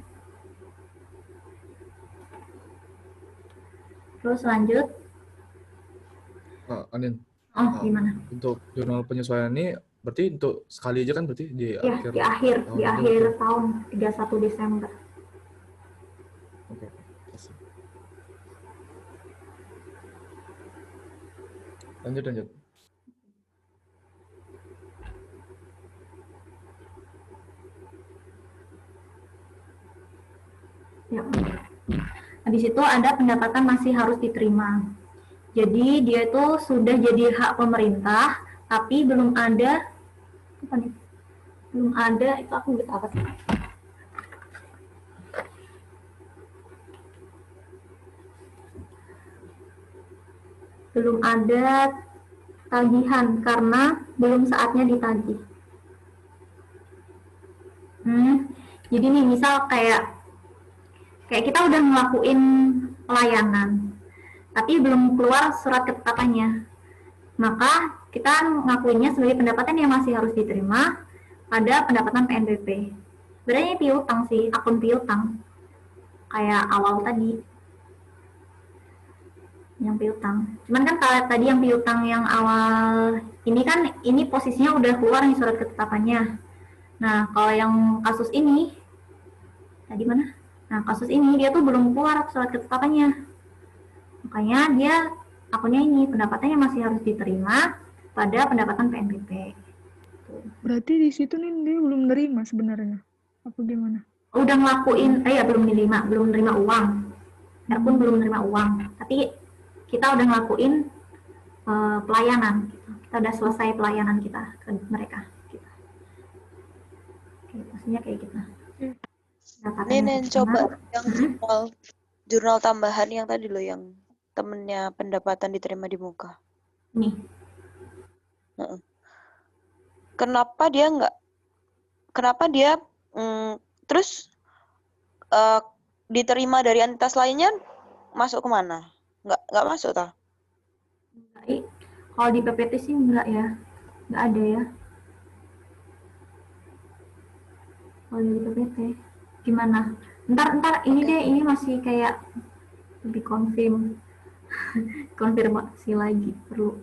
Terus lanjut. Anin. Gimana? Untuk jurnal penyesuaian ini berarti untuk sekali aja kan berarti di akhir di akhir tahun 31 Desember. Oke. Lanjut. Ya. Habis itu ada pendapatan masih harus diterima. Jadi dia itu sudah jadi hak pemerintah, tapi belum ada itu aku bisa apa sih? Belum ada tagihan karena belum saatnya ditagih. Jadi nih misal kayak kita udah ngelakuin pelayanan, tapi belum keluar surat ketetapannya, maka kita ngakuinnya sebagai pendapatan yang masih harus diterima pada pendapatan PNBP. Sebenarnya piutang sih, akun piutang, kayak awal tadi. Yang piutang. Cuman kan kalau tadi yang piutang yang awal ini kan ini posisinya udah keluar nih surat ketetapannya. Nah, kalau yang kasus ini tadi mana? Nah, kasus ini dia tuh belum keluar surat ketetapannya. Makanya dia akunnya ini pendapatannya masih harus diterima pada pendapatan PNBP. Berarti di situ nih dia belum nerima sebenarnya. Apa gimana? Udah ngelakuin, belum nerima uang. Pun belum nerima uang. Tapi kita udah ngelakuin pelayanan. Kita udah selesai pelayanan kita ke mereka. Gitu. Oke, maksudnya kayak gitu. Nen coba yang jurnal tambahan yang tadi loh, yang temennya pendapatan diterima di muka. Nih. Kenapa dia terus diterima dari entitas lainnya masuk kemana? Nggak masuk tah? Kalau di PPT sih nggak ya, nggak ada ya. Kalau di PPT gimana? Ntar ini masih kayak lebih konfirmasi lagi perlu.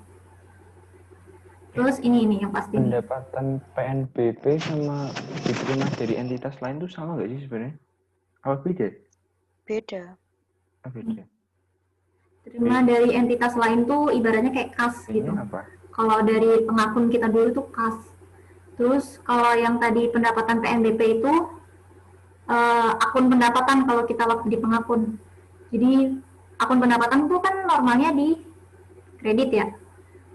Terus ini yang pasti nih. Pendapatan PNBP sama diterima dari entitas lain tuh sama nggak sih sebenarnya? Apa beda? Beda. Oh, beda. Terima dari entitas lain tuh ibaratnya kayak kas gitu. Ini apa? Kalau dari pengakun kita dulu tuh kas. Terus kalau yang tadi pendapatan PNBP itu akun pendapatan kalau kita waktu di pengakun. Jadi akun pendapatan itu kan normalnya di kredit ya.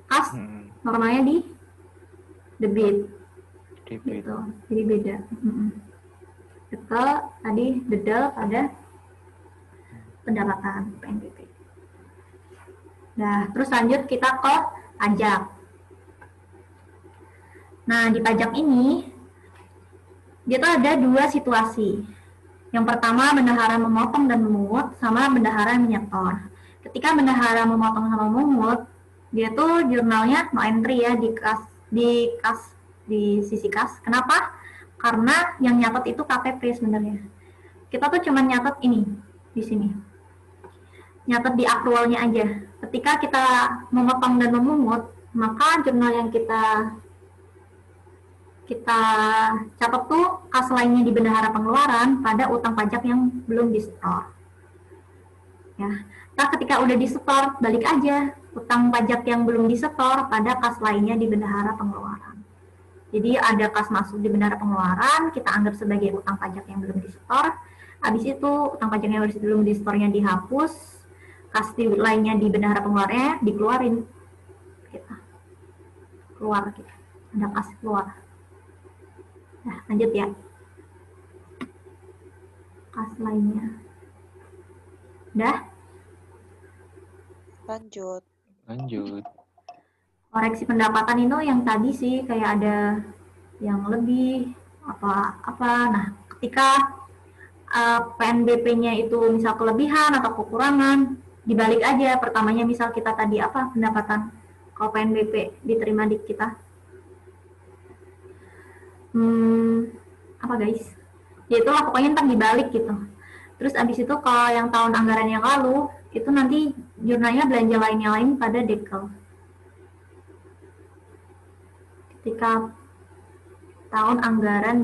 Kas normalnya di debit. Debit. Gitu. Jadi beda. Betul, tadi dedel pada pendapatan PNBP. Nah, terus lanjut kita ke pajak. Nah, di pajak ini dia tuh ada dua situasi. Yang pertama bendahara memotong dan memungut sama bendahara menyetor. Ketika bendahara memotong sama memungut, dia tuh jurnalnya no entry ya di sisi kas. Kenapa? Karena yang nyatet itu KTP sebenarnya. Kita tuh cuma nyatet ini di sini. Nyatet di akrualnya aja. Ketika kita memotong dan memungut, maka jurnal yang kita catat tuh kas lainnya di bendahara pengeluaran pada utang pajak yang belum disetor. Ya, nah ketika udah disetor, balik aja utang pajak yang belum disetor pada kas lainnya di bendahara pengeluaran. Jadi ada kas masuk di bendahara pengeluaran, kita anggap sebagai utang pajak yang belum disetor. Habis itu utang pajak yang belum disetornya dihapus, kas lainnya di bendahara pengeluarannya dikeluarin. Kita keluar kita. Ada kas keluar. Nah, lanjut ya. Kas lainnya. Udah? Lanjut. Koreksi pendapatan itu yang tadi sih kayak ada yang lebih apa. Nah, ketika PNBP-nya itu misal kelebihan atau kekurangan, dibalik aja. Pertamanya misal kita tadi apa pendapatan kalau PNBP diterima di kita. Apa guys? Ya itulah pokoknya ntar dibalik gitu. Terus abis itu kalau yang tahun anggaran yang lalu, itu nanti jurnalnya belanja lainnya lain pada dekel. Ketika tahun anggaran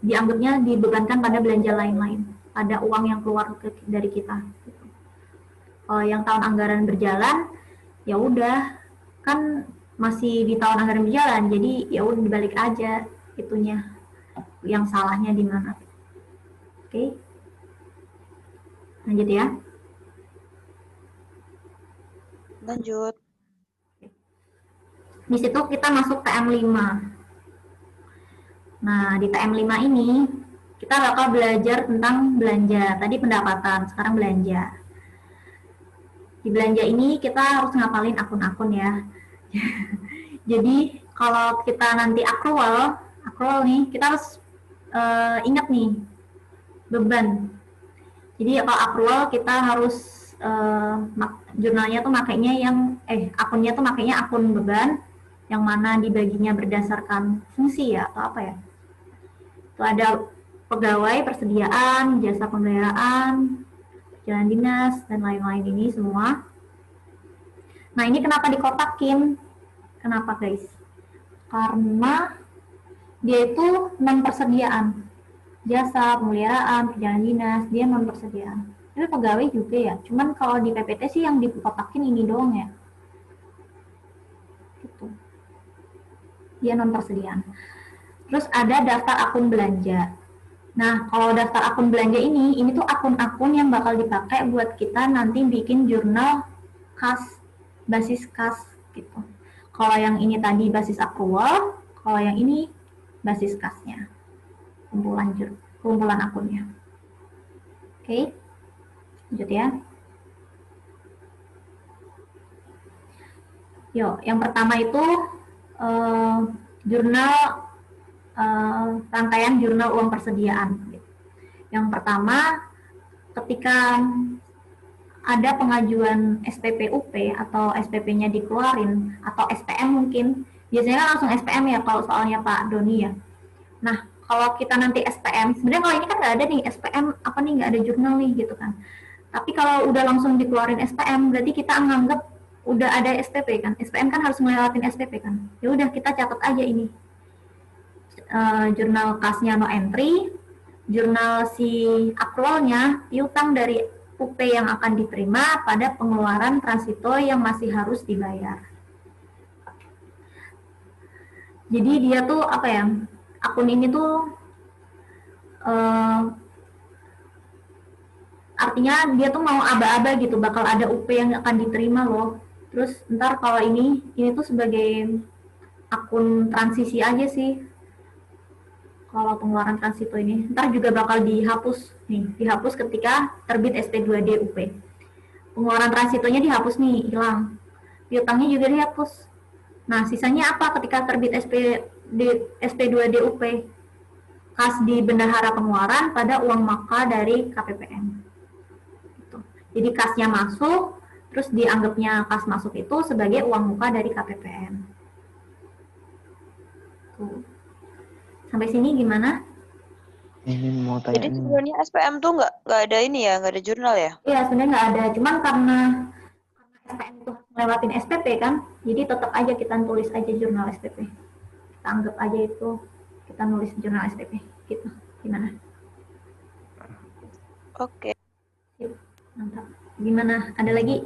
dianggapnya dibebankan pada belanja lain-lain, pada uang yang keluar dari kita. Kalau yang tahun anggaran berjalan, ya udah kan masih di tahun anggaran berjalan, jadi ya udah dibalik aja itunya, yang salahnya di mana. Oke. Lanjut ya. Lanjut. Di situ kita masuk TM5. Nah, di TM5 ini kita bakal belajar tentang belanja. Tadi pendapatan, sekarang belanja. Di belanja ini kita harus ngapalin akun-akun ya. Jadi kalau kita nanti akrual nih, kita harus ingat nih beban. Jadi kalau akrual kita harus jurnalnya tuh makainya akunnya tuh makainya akun beban, yang mana dibaginya berdasarkan fungsi ya atau apa ya. Itu ada pegawai, persediaan, jasa pembayaran, jalan dinas, dan lain-lain ini semua. Nah, ini kenapa dikotakin? Kenapa, guys? Karena dia itu non-persediaan. Jasa, pemeliharaan, perjalanan dinas, dia non-persediaan. Tapi pegawai juga ya. Cuman kalau di PPT sih yang dikotakin ini doang ya. Gitu. Dia non-persediaan. Terus ada daftar akun belanja. Nah, kalau daftar akun belanja ini tuh akun-akun yang bakal dipakai buat kita nanti bikin jurnal kas, basis kas gitu. Kalau yang ini tadi basis akrual, kalau yang ini basis kasnya. Kumpulan akunnya. Oke. Lanjut ya. Yuk, yang pertama itu jurnal rangkaian jurnal uang persediaan. Yang pertama, ketika ada pengajuan SPP-UP atau SPP-nya dikeluarin, atau SPM mungkin, biasanya langsung SPM ya kalau soalnya Pak Doni ya. Nah, kalau kita nanti SPM, sebenarnya kalau ini kan nggak ada nih SPM apa nih, nggak ada jurnal nih gitu kan. Tapi kalau udah langsung dikeluarin SPM, berarti kita anggap udah ada SPP kan. SPM kan harus ngelewatin SPP kan. Ya udah kita catat aja ini. Jurnal kasnya no entry, jurnal si akrualnya piutang dari UP yang akan diterima pada pengeluaran transito yang masih harus dibayar. Jadi dia tuh apa ya? Akun ini tuh artinya dia tuh mau aba-aba gitu, bakal ada UP yang akan diterima loh. Terus ntar kalau ini tuh sebagai akun transisi aja sih. Kalau pengeluaran transito ini, ntar juga bakal dihapus nih, dihapus ketika terbit SP2D UP. Pengeluaran transitonya dihapus nih, hilang. Piutangnya juga dihapus. Nah, sisanya apa ketika terbit SP2D UP? Kas di bendahara pengeluaran pada uang maka dari KPPN. Gitu. Jadi kasnya masuk, terus dianggapnya kas masuk itu sebagai uang muka dari KPPN. Tuh. Sampai sini gimana? Ini mau tanya Jadi nih. sebenarnya SPM tuh nggak ada ini ya, nggak ada jurnal ya? Iya, sebenarnya nggak ada. Cuman karena SPM itu harus ngelewatin SPP kan, jadi tetap aja kita tulis aja jurnal SPP. Kita anggap aja itu kita nulis jurnal SPP. Gitu. Gimana? Oke. Yuk, mantap. Gimana? Ada lagi?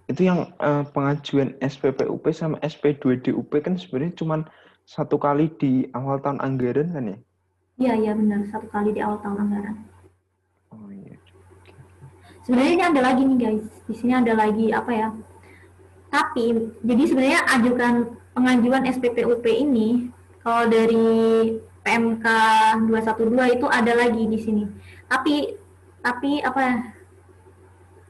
Itu yang pengajuan SPPUP sama SP2DUP kan sebenarnya cuma satu kali di awal tahun anggaran kan ya? Iya, iya benar. Satu kali di awal tahun anggaran. Oh iya. Sebenarnya ini ada lagi nih guys. Di sini ada lagi apa ya? Tapi jadi sebenarnya pengajuan SPPUP ini kalau dari PMK 212 itu ada lagi di sini. Tapi apa?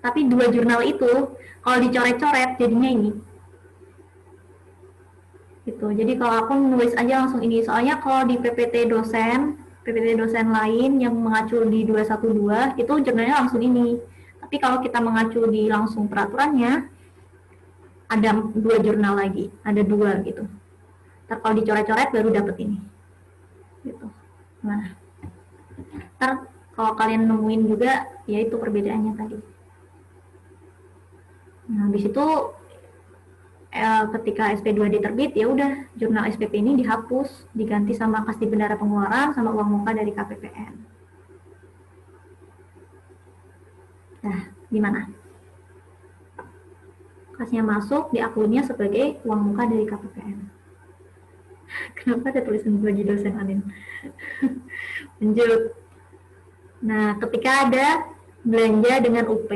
Tapi dua jurnal itu kalau dicoret-coret jadinya ini. Gitu. Jadi kalau aku nulis aja langsung ini, soalnya kalau di PPT dosen lain yang mengacu di 212 itu jurnalnya langsung ini. Tapi kalau kita mengacu di langsung peraturannya ada dua jurnal lagi, ada dua gitu. Ntar kalau dicoret-coret baru dapet ini. Gitu. Nah, ntar kalau kalian nemuin juga ya itu perbedaannya tadi. Nah, habis itu ketika SP2D terbit, ya udah jurnal SPP ini dihapus, diganti sama kas di bendahara pengeluaran sama uang muka dari KPPN. Nah, gimana? Kasnya masuk, diakuinya sebagai uang muka dari KPPN. Kenapa ada tulisan bagi dosen Anin? Lanjut. Nah, ketika ada belanja dengan UP.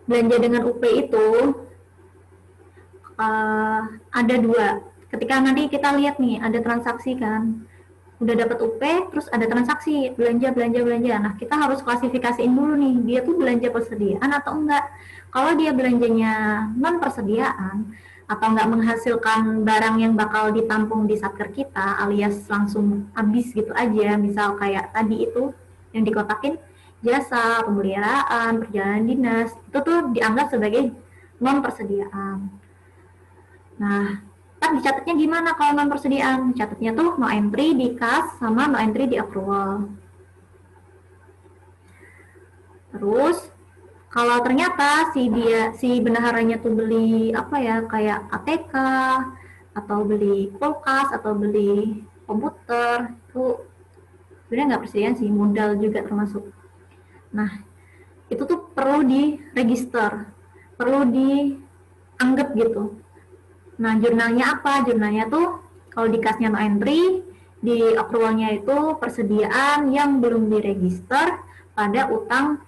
Belanja dengan UP itu ada dua. Ketika nanti kita lihat nih, ada transaksi kan, udah dapat UP, terus ada transaksi, belanja. Nah, kita harus klasifikasiin dulu nih, dia tuh belanja persediaan atau enggak. Kalau dia belanjanya non persediaan, atau enggak menghasilkan barang yang bakal ditampung di satker kita, alias langsung habis gitu aja, misal kayak tadi itu, yang dikotakin, jasa, pemeliharaan, perjalanan dinas, itu tuh dianggap sebagai non persediaan. Nah, kan dicatatnya gimana kalau non persediaan? Catatnya tuh no entry di kas sama no entry di accrual. Terus kalau ternyata si bendaharanya tuh beli apa ya, kayak ATK atau beli kulkas atau beli komputer, itu sebenarnya nggak persediaan sih, modal juga termasuk. Nah, itu tuh perlu diregister, perlu dianggap gitu. Nah, jurnalnya apa? Jurnalnya tuh kalau di kasnya no entry, di accrualnya itu persediaan yang belum diregister pada utang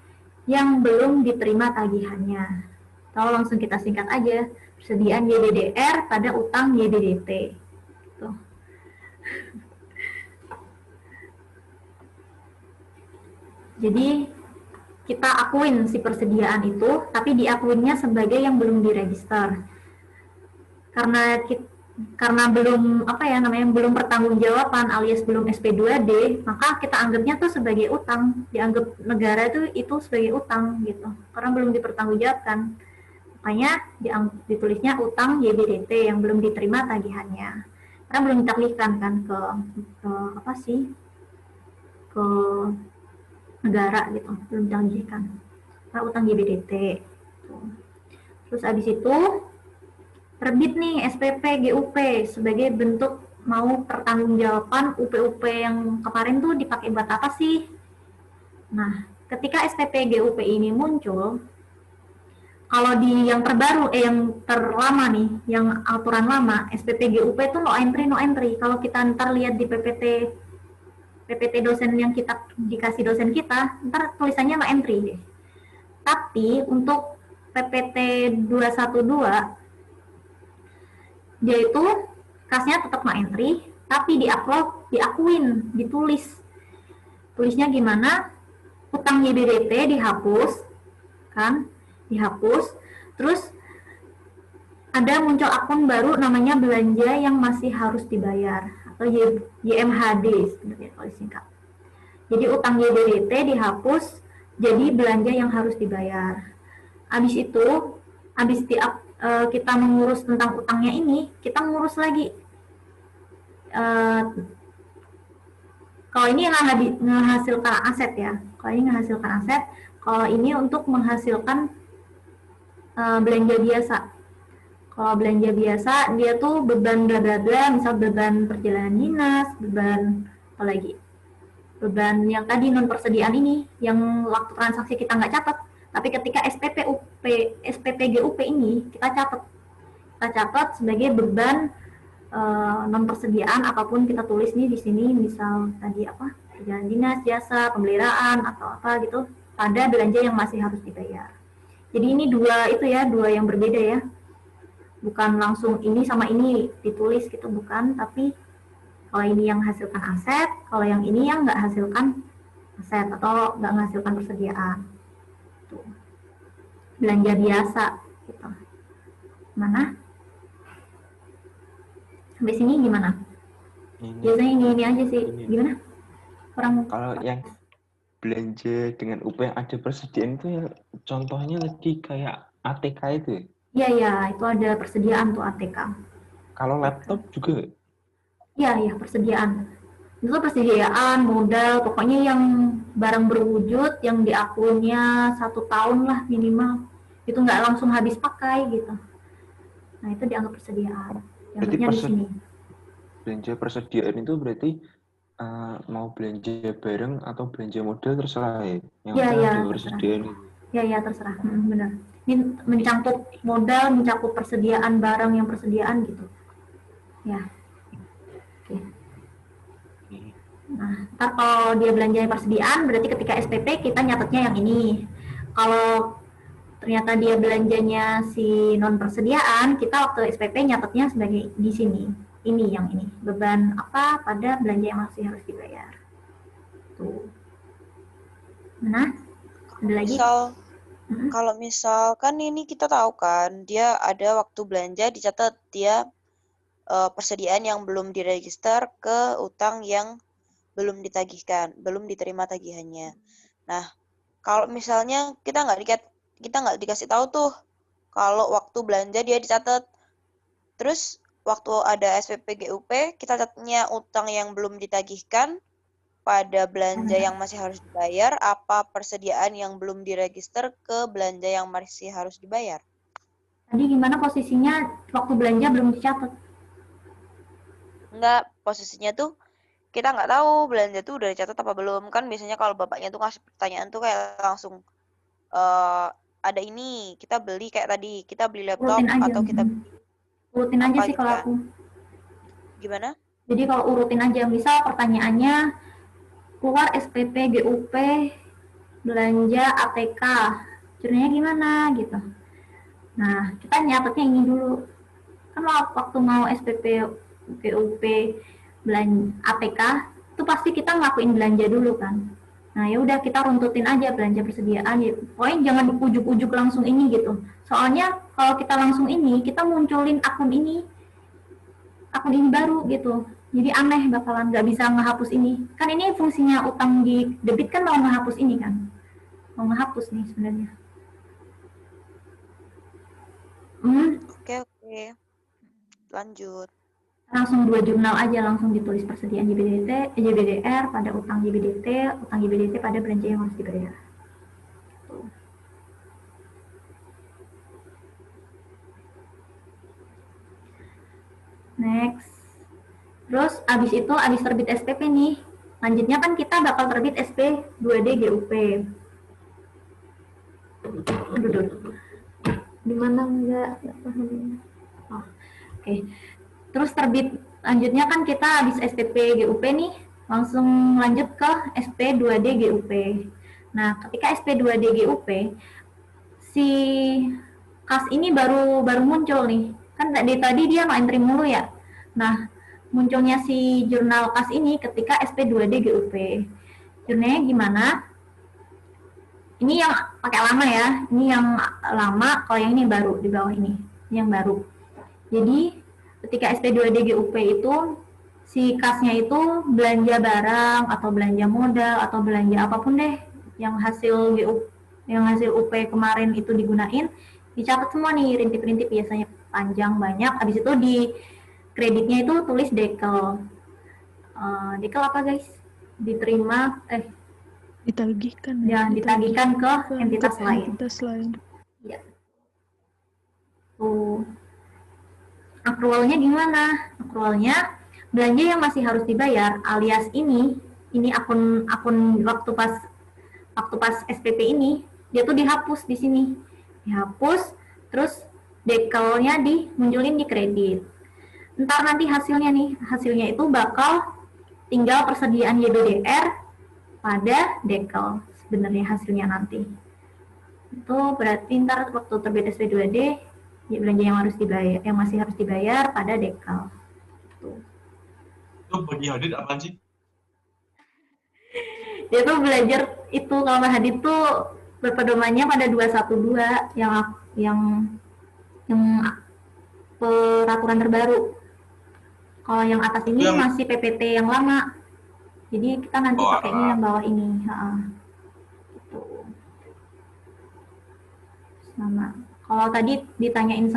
yang belum diterima tagihannya. Atau langsung kita singkat aja, persediaan YDDR pada utang YDDT. Gitu. Jadi kita akuin si persediaan itu, tapi diakuinnya sebagai yang belum diregister. Karena belum apa ya namanya, belum pertanggungjawaban alias belum SP2D, maka kita anggapnya tuh sebagai utang, dianggap negara itu sebagai utang gitu, karena belum dipertanggungjawabkan. Makanya ditulisnya utang YDDT yang belum diterima tagihannya. Karena belum ditagihkan kan ke apa sih, ke negara gitu, belum ditagihkan. Karena utang JBDT. Terus abis itu terbit nih SPP GUP sebagai bentuk mau pertanggungjawaban UP-UP yang kemarin tuh dipakai buat apa sih? Nah, ketika SPP GUP ini muncul, kalau di yang terbaru, yang terlama nih, yang aturan lama, SPP GUP itu no entry. Kalau kita ntar lihat di PPT dosen yang kita dikasih dosen kita, ntar tulisannya no entry deh. Tapi untuk PPT 212, dia itu kasnya tetap no entry, tapi diakuin, ditulis. Tulisnya gimana? Utang YBDT dihapus, kan? Dihapus. Terus ada muncul akun baru namanya belanja yang masih harus dibayar atau YMHD sebenarnya kalau singkat. Jadi utang YBDT dihapus jadi belanja yang harus dibayar. Habis itu, kita mengurus tentang utangnya ini, kita ngurus lagi. Kalau ini menghasilkan aset ya. Kalau ini menghasilkan aset, kalau ini untuk menghasilkan belanja biasa. Kalau belanja biasa, dia tuh beban bla bla bla, misal beban perjalanan dinas, beban apa lagi? Beban yang tadi non persediaan ini, yang waktu transaksi kita nggak catat. Tapi ketika SPP GUP ini kita catat sebagai beban non persediaan apapun kita tulis nih di sini, misal tadi apa, perjalanan dinas, jasa, pemeliharaan atau apa gitu, pada belanja yang masih harus dibayar. Jadi ini dua yang berbeda ya, bukan langsung ini sama ini ditulis gitu, bukan, tapi kalau ini yang hasilkan aset, kalau yang ini yang nggak hasilkan aset atau nggak menghasilkan persediaan. Tuh. Belanja biasa gitu. Mana? Sampai sini gimana? Biasanya ini aja sih. Gimana? Kalau yang belanja dengan UP yang ada persediaan itu ya, contohnya lagi kayak ATK itu. Iya, itu ada persediaan tuh ATK. Kalau laptop juga? Iya, persediaan. Itu persediaan, modal, pokoknya yang barang berwujud, yang di akunnya 1 tahun lah minimal. Itu nggak langsung habis pakai gitu. Nah, itu dianggap persediaan. Berarti Yang di sini. Belanja persediaan itu berarti mau belanja bareng atau belanja modal terserah ya? Yang ada persediaan itu. Iya, terserah. Benar. Ini mencakup modal, mencakup persediaan barang yang persediaan gitu. Ya. Oke. Nah, ntar kalau dia belanja persediaan, berarti ketika SPP kita nyatetnya yang ini. Kalau ternyata dia belanjanya si non persediaan, kita waktu SPP nyatetnya sebagai di sini. Ini yang ini, beban apa pada belanja yang masih harus dibayar. Tuh. Mana? Ada lagi? Kalau misalkan ini kita tahu kan, dia ada waktu belanja dicatat dia persediaan yang belum diregister ke utang yang belum ditagihkan, belum diterima tagihannya. Nah, kalau misalnya kita nggak dikasih tahu tuh kalau waktu belanja dia dicatat, terus waktu ada SPP GUP kita catatnya utang yang belum ditagihkan pada belanja yang masih harus dibayar, apa persediaan yang belum diregister ke belanja yang masih harus dibayar? Tadi gimana posisinya waktu belanja belum dicatat? Enggak, posisinya tuh kita nggak tahu belanja tuh udah dicatat apa belum. Kan biasanya kalau bapaknya tuh ngasih pertanyaan tuh kayak langsung ada ini, kita beli kayak tadi, kita beli laptop atau kita urutin aja sih gitu kalau kan. aku. Gimana? Jadi kalau urutin aja, misal pertanyaannya keluar SPP GUP belanja ATK, caranya gimana gitu. Nah, kita nyatetnya ini dulu. Kan waktu mau SPP GUP belanja ATK itu pasti kita ngelakuin belanja dulu kan. Nah, ya udah kita runtutin aja belanja persediaan ya. Pokoknya jangan ujuk-ujuk langsung ini gitu. Soalnya kalau kita langsung ini, kita munculin akun ini baru gitu. Jadi aneh bakalan nggak bisa ngehapus ini. Kan ini fungsinya utang di debit kan mau ngehapus ini kan. Mau ngehapus nih sebenarnya. Oke. Lanjut. Langsung 2 jurnal aja, langsung ditulis persediaan JBDR pada utang JBDT pada belanja yang harus dibayar. Next. Terus abis terbit SPP nih, lanjutnya kan kita bakal terbit SP 2D GUP. Di mana enggak paham. Oh, oke. Terus terbit lanjutnya kan kita habis SPP GUP nih, langsung lanjut ke SP 2D GUP. Nah, ketika SP 2D GUP, si kas ini baru muncul nih. Kan tadi dia no entry mulu ya. Nah, munculnya si jurnal kas ini ketika SP 2D GUP. Jurnalnya gimana? Ini yang pakai lama ya. Ini yang lama, kalau yang ini baru di bawah ini. Ini yang baru. Jadi, ketika SP 2D GUP itu si kasnya itu belanja barang atau belanja modal atau belanja apapun deh yang hasil UP kemarin itu digunain, dicatat semua nih, rintip-rintip biasanya panjang banyak. Habis itu di kreditnya itu tulis dekel. Dekel apa guys? Diterima Ditagihkan. Ya, ditagihkan ke entitas lain. Ya. Tuh. Akrualnya gimana? Akrualnya belanja yang masih harus dibayar alias ini akun waktu pas SPP ini dia tuh dihapus di sini. Dihapus terus dekelnya dimunculin di kredit. Ntar nanti hasilnya itu bakal tinggal persediaan YBDR pada dekel sebenarnya hasilnya nanti. Itu berarti ntar waktu terbit SP 2D ya belanja yang masih harus dibayar pada dekel. Itu bagi Hadid apaan sih? Dia tuh belajar itu kalau Hadid tuh berpedomannya pada 212 yang peraturan terbaru. Kalau yang atas ini masih PPT yang lama. Jadi kita nanti pakainya yang bawah ini. Gitu. Sama. Kalau tadi ditanyain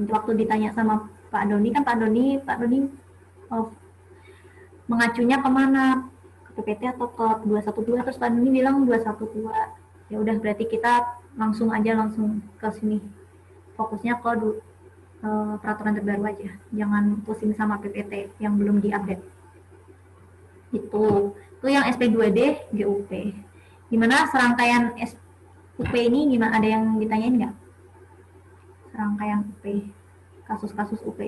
waktu ditanya sama Pak Doni kan Pak Doni mengacunya kemana? Ke PPT atau ke 212? Terus Pak Doni bilang 212. Ya udah berarti kita langsung ke sini. Fokusnya ke peraturan terbaru aja. Jangan pusing sama PPT yang belum diupdate. Itu yang SP2D GUP. Gimana serangkaian UP ini gimana? Ada yang ditanyain nggak? Serangkaian UP, kasus-kasus UP.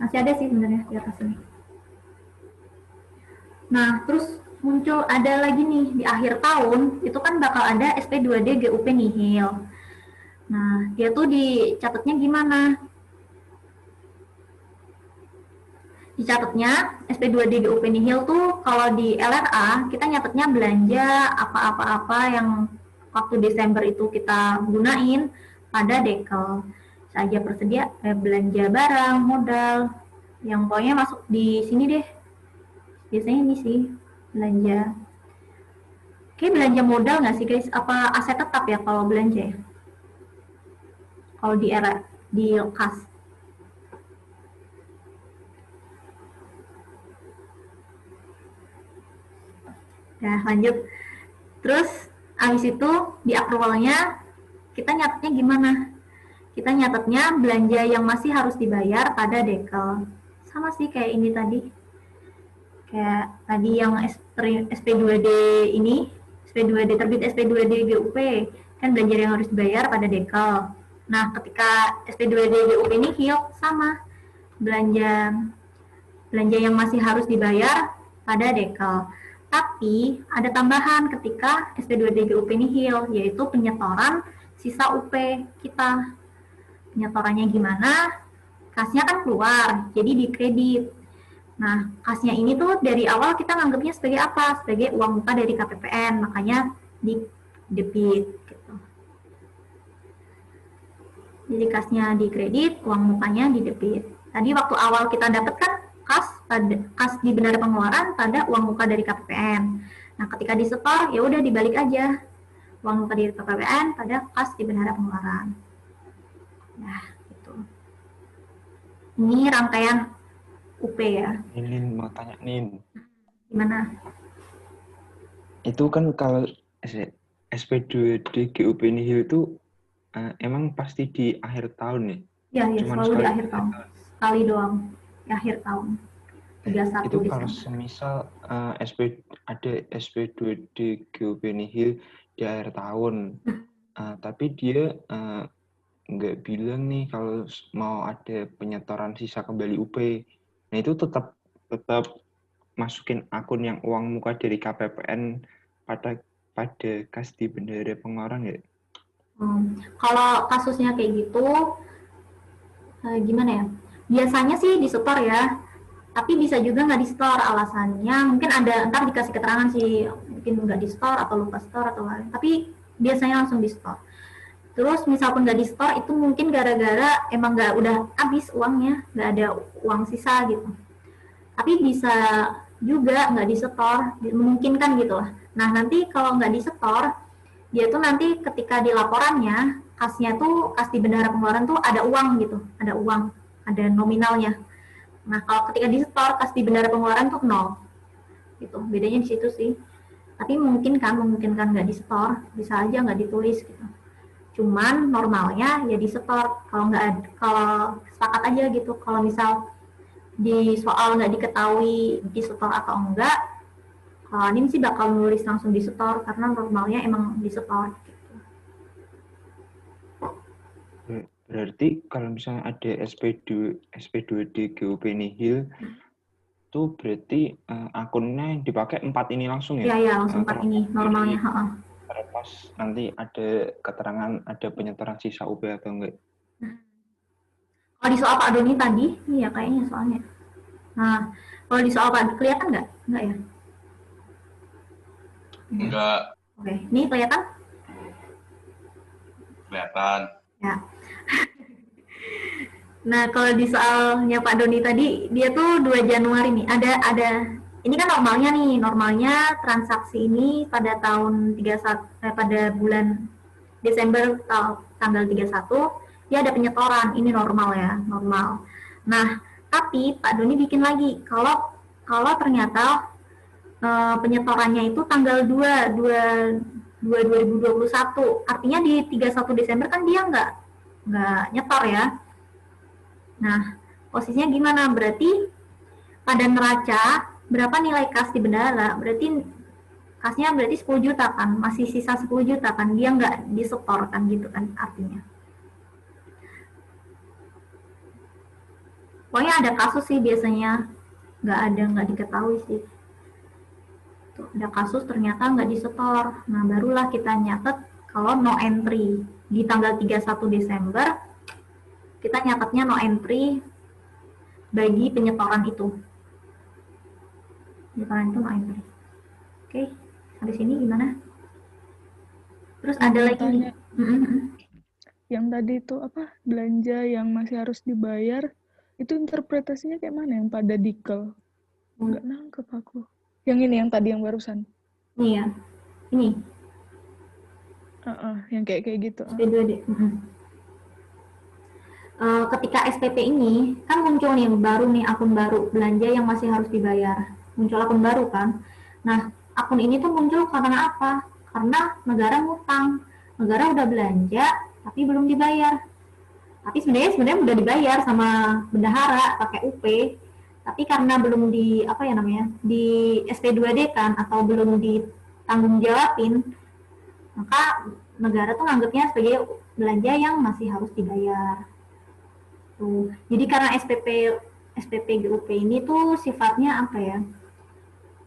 Masih ada sih sebenarnya di atas ini. Nah, terus muncul ada lagi nih di akhir tahun itu kan bakal ada SP2D GUP nihil. Nah, dia tuh dicatatnya gimana? Dicatatnya SP2D GUP nihil tuh kalau di LRA kita nyatetnya belanja apa-apa yang waktu Desember itu kita gunain pada dekel. Saja belanja barang, modal, yang pokoknya masuk di sini deh. Biasanya ini sih belanja. Oke, belanja modal nggak sih guys? Apa aset tetap ya kalau belanja ya? Kalau di kas. Nah, lanjut. Terus habis itu di akrualnya kita nyatetnya gimana? Kita nyatetnya belanja yang masih harus dibayar pada dekel. Sama sih kayak ini tadi. Kayak tadi yang SP2D ini, SP2D terbit SP2D GUP, kan belanja yang harus dibayar pada dekel. Nah, ketika SP2D GUP ini nihil sama. Belanja yang masih harus dibayar pada dekel. Tapi ada tambahan ketika SP2D GUP nihil, yaitu penyetoran sisa UP kita. Penyetorannya gimana? Kasnya kan keluar, jadi dikredit. Nah, kasnya ini tuh dari awal kita nganggapnya sebagai apa? Sebagai uang muka dari KPPN, makanya di debit. Gitu. Jadi kasnya dikredit, uang mukanya di debit. Tadi waktu awal kita dapat kan kas di benar pengeluaran pada uang muka dari KPPN. Nah, ketika disetor ya udah dibalik aja. uang muka dari PPWN pada kas di bendahara pengeluaran. Nah, gitu. Ini rangkaian UP ya. Nin mau tanya Nin. Gimana? Itu kan kalau SP2D GUP nihil itu emang pasti di akhir tahun nih? Ya, Cuman selalu di sekali akhir tahun. Sekali doang, di akhir tahun. 31 itu kalau Desember. semisal ada SP2D GUP nihil di akhir tahun, tapi dia nggak bilang nih kalau mau ada penyetoran sisa kembali UP. Nah itu tetap masukin akun yang uang muka dari KPPN pada kas di bendahara pengeluaran ya? Kalau kasusnya kayak gitu, gimana ya? Biasanya sih disetor ya, tapi bisa juga nggak di-store. Alasannya mungkin ada, ntar dikasih keterangan sih, mungkin nggak di-store atau lupa store atau lain, tapi biasanya langsung di-store. Terus misalkan nggak di-store itu mungkin gara-gara emang nggak, udah habis uangnya, nggak ada uang sisa gitu. Tapi bisa juga nggak di-store, memungkinkan gitu lah. Nah nanti kalau nggak di-store, dia tuh nanti ketika di laporannya, kasnya tuh, kas di bendahara pengeluaran tuh ada uang gitu, ada uang, ada nominalnya. Nah kalau ketika di-store, kas di bendahara pengeluaran tuh 0 gitu, bedanya di situ sih. Tapi memungkinkan nggak di-store, bisa aja nggak ditulis gitu. Cuman normalnya ya di-store. Kalau sepakat aja gitu, kalau misal di soal nggak diketahui di-store atau enggak, kalau Anin sih bakal nulis langsung di-store karena normalnya emang di-store gitu. Berarti kalau misalnya ada SP2D GUP nihil, itu berarti akunnya yang dipakai 4 ini langsung ya? Iya, langsung 4 ini normalnya. Terlepas nanti ada keterangan ada penyetoran sisa UP atau enggak? Kalau di soal Pak Doni tadi, iya kayaknya soalnya. Nah, kalau di soal Pak, kelihatan nggak? Nggak ya? Enggak Oke, ini kelihatan? kelihatan. Ya. Nah, kalau di soalnya Pak Doni tadi, dia tuh 2 Januari nih. Ada ini kan normalnya transaksi ini pada tahun 31, pada bulan Desember tanggal 31, dia ada penyetoran. Ini normal ya, normal. Nah, tapi Pak Doni bikin lagi kalau ternyata penyetorannya itu tanggal 2 2021. Artinya di 31 Desember kan dia nggak nyetor ya. Nah, posisinya gimana? Berarti pada neraca berapa nilai kas di bendahara? Berarti kasnya berarti 10 juta kan, masih sisa 10 juta kan, dia nggak disetor kan gitu kan artinya. Pokoknya ada kasus sih biasanya, nggak diketahui sih. Tuh, ada kasus ternyata nggak disetor. Nah, barulah kita nyatet kalau no entry. Di tanggal 31 Desember, kita nyatetnya no entry bagi penyetoran itu. Penyetoran itu no entry. Oke, sampai sini gimana? Terus ada lagi nih. Yang tadi itu apa, belanja yang masih harus dibayar, itu interpretasinya kayak mana yang pada dikel? Nggak nangkep aku. Yang ini, yang tadi, yang barusan. Iya, ini. Yang kayak gitu. SP2D. Ketika SPP ini, kan muncul nih baru nih akun baru, belanja yang masih harus dibayar. Muncul akun baru kan. Nah, akun ini tuh muncul karena apa? Karena negara ngutang. Negara udah belanja, tapi belum dibayar. Tapi sebenarnya udah dibayar sama bendahara pakai UP. Tapi karena belum di SP2D kan, atau belum ditanggung jawabin, maka negara tuh nganggapnya sebagai belanja yang masih harus dibayar. Tuh. Jadi karena SPP GUP ini tuh sifatnya apa ya?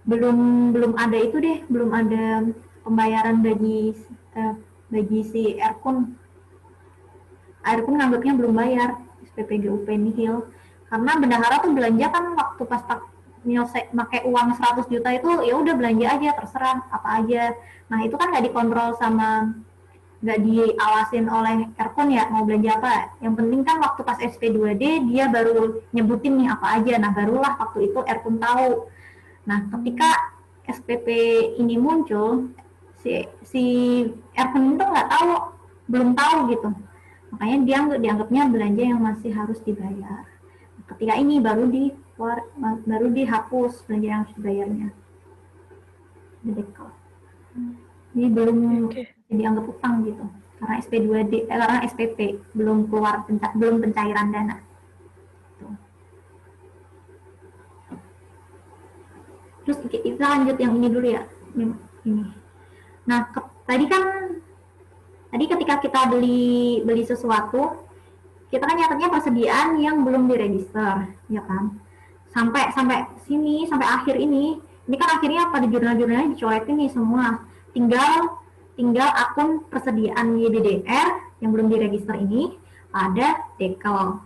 Belum ada itu deh, belum ada pembayaran bagi si Erkun. Erkun nganggapnya belum bayar SPP GUP nihil. Karena bendahara tuh belanja kan waktu pas pakai uang 100 juta itu ya udah belanja aja, terserah apa aja. Nah itu kan nggak dikontrol sama, nggak diawasin oleh Erkun ya mau belanja apa. Yang penting kan waktu pas SP2D dia baru nyebutin nih apa aja. Nah barulah waktu itu Erkun tahu. Nah ketika SPP ini muncul, si Ervan itu nggak tahu, belum tahu gitu. Makanya dia dianggapnya belanja yang masih harus dibayar. Ketika ini baru dihapus belanja yang harus dibayarnya. Ini belum dianggap utang gitu. Karena SP2D, karena SPP belum keluar, belum pencairan dana. Terus kita lanjut yang ini dulu ya. Ini. Nah, tadi ketika kita beli sesuatu, kita kan nyatetnya persediaan yang belum diregister, ya kan? Sampai sini, sampai akhir ini kan akhirnya pada jurnal-jurnalnya dicoretin nih semua. Tinggal akun persediaan YBDR yang belum diregister ini ada dekel.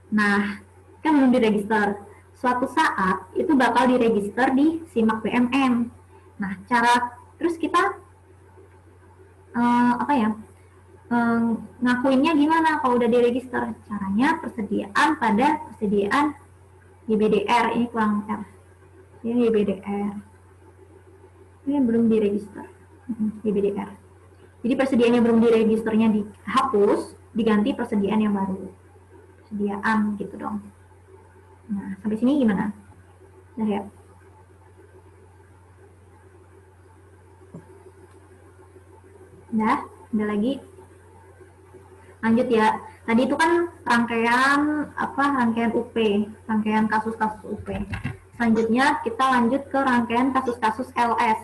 Nah, kan belum diregister. Suatu saat itu bakal diregister di SIMAK BMN. Nah, terus kita ngakuinnya gimana kalau udah diregister? Caranya persediaan YBDR, ini kurang R. Ini YBDR. Ini belum diregister. YBDR. Jadi persediaan yang belum diregisternya dihapus, diganti persediaan yang baru. Persediaan gitu dong. Nah, sampai sini gimana? Udah ya? Udah lagi. Lanjut ya. Tadi itu kan rangkaian UP, rangkaian kasus-kasus UP. Selanjutnya kita lanjut ke rangkaian kasus-kasus LS.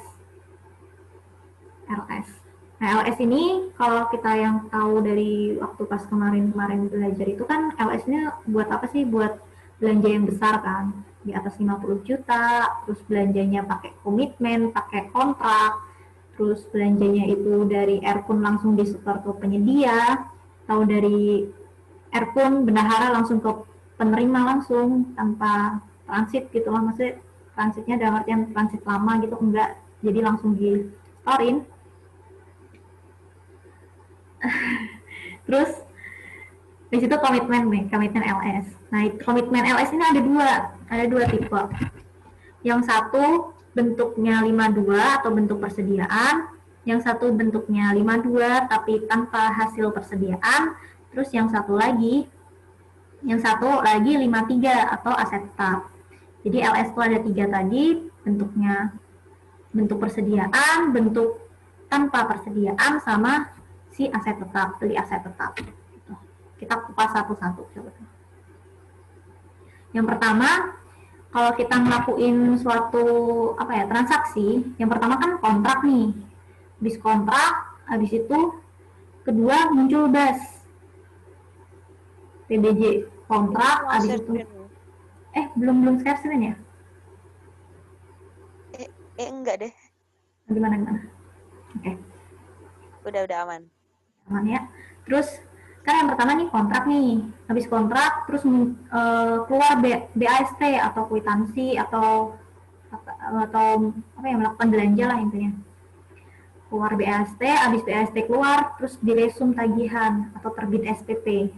Nah, LS ini kalau kita yang tahu dari waktu pas kemarin belajar itu kan LS-nya buat apa sih? Buat belanja yang besar kan, di atas 50 juta, terus belanjanya pakai komitmen, pakai kontrak, terus belanjanya itu dari Erpun langsung disetor ke penyedia, atau dari Erpun bendahara langsung ke penerima langsung tanpa transit gitu lah, maksudnya transitnya dalam artian transit lama gitu, enggak, jadi langsung di-storein. Terus di situ komitmen LS. Nah, komitmen LS ini ada dua tipe. Yang satu bentuknya 52 atau bentuk persediaan, yang satu bentuknya 52 tapi tanpa hasil persediaan, terus yang satu lagi 53 atau aset tetap. Jadi LS itu ada 3 tadi, bentuk persediaan, bentuk tanpa persediaan, sama si aset tetap, beli aset tetap. Kita kupas satu-satu. Yang pertama, kalau kita ngelakuin suatu transaksi, yang pertama kan kontrak nih. Habis kontrak, habis itu kedua muncul BAS. PBJ kontrak, habis itu belum share screen ya? Enggak deh. Gimana? Oke. Udah aman. Aman ya. Terus kan yang pertama nih kontrak nih, habis kontrak terus keluar BAST atau kwitansi atau melakukan belanja lah intinya. Keluar BAST, habis BAST keluar terus diresum tagihan atau terbit SPP.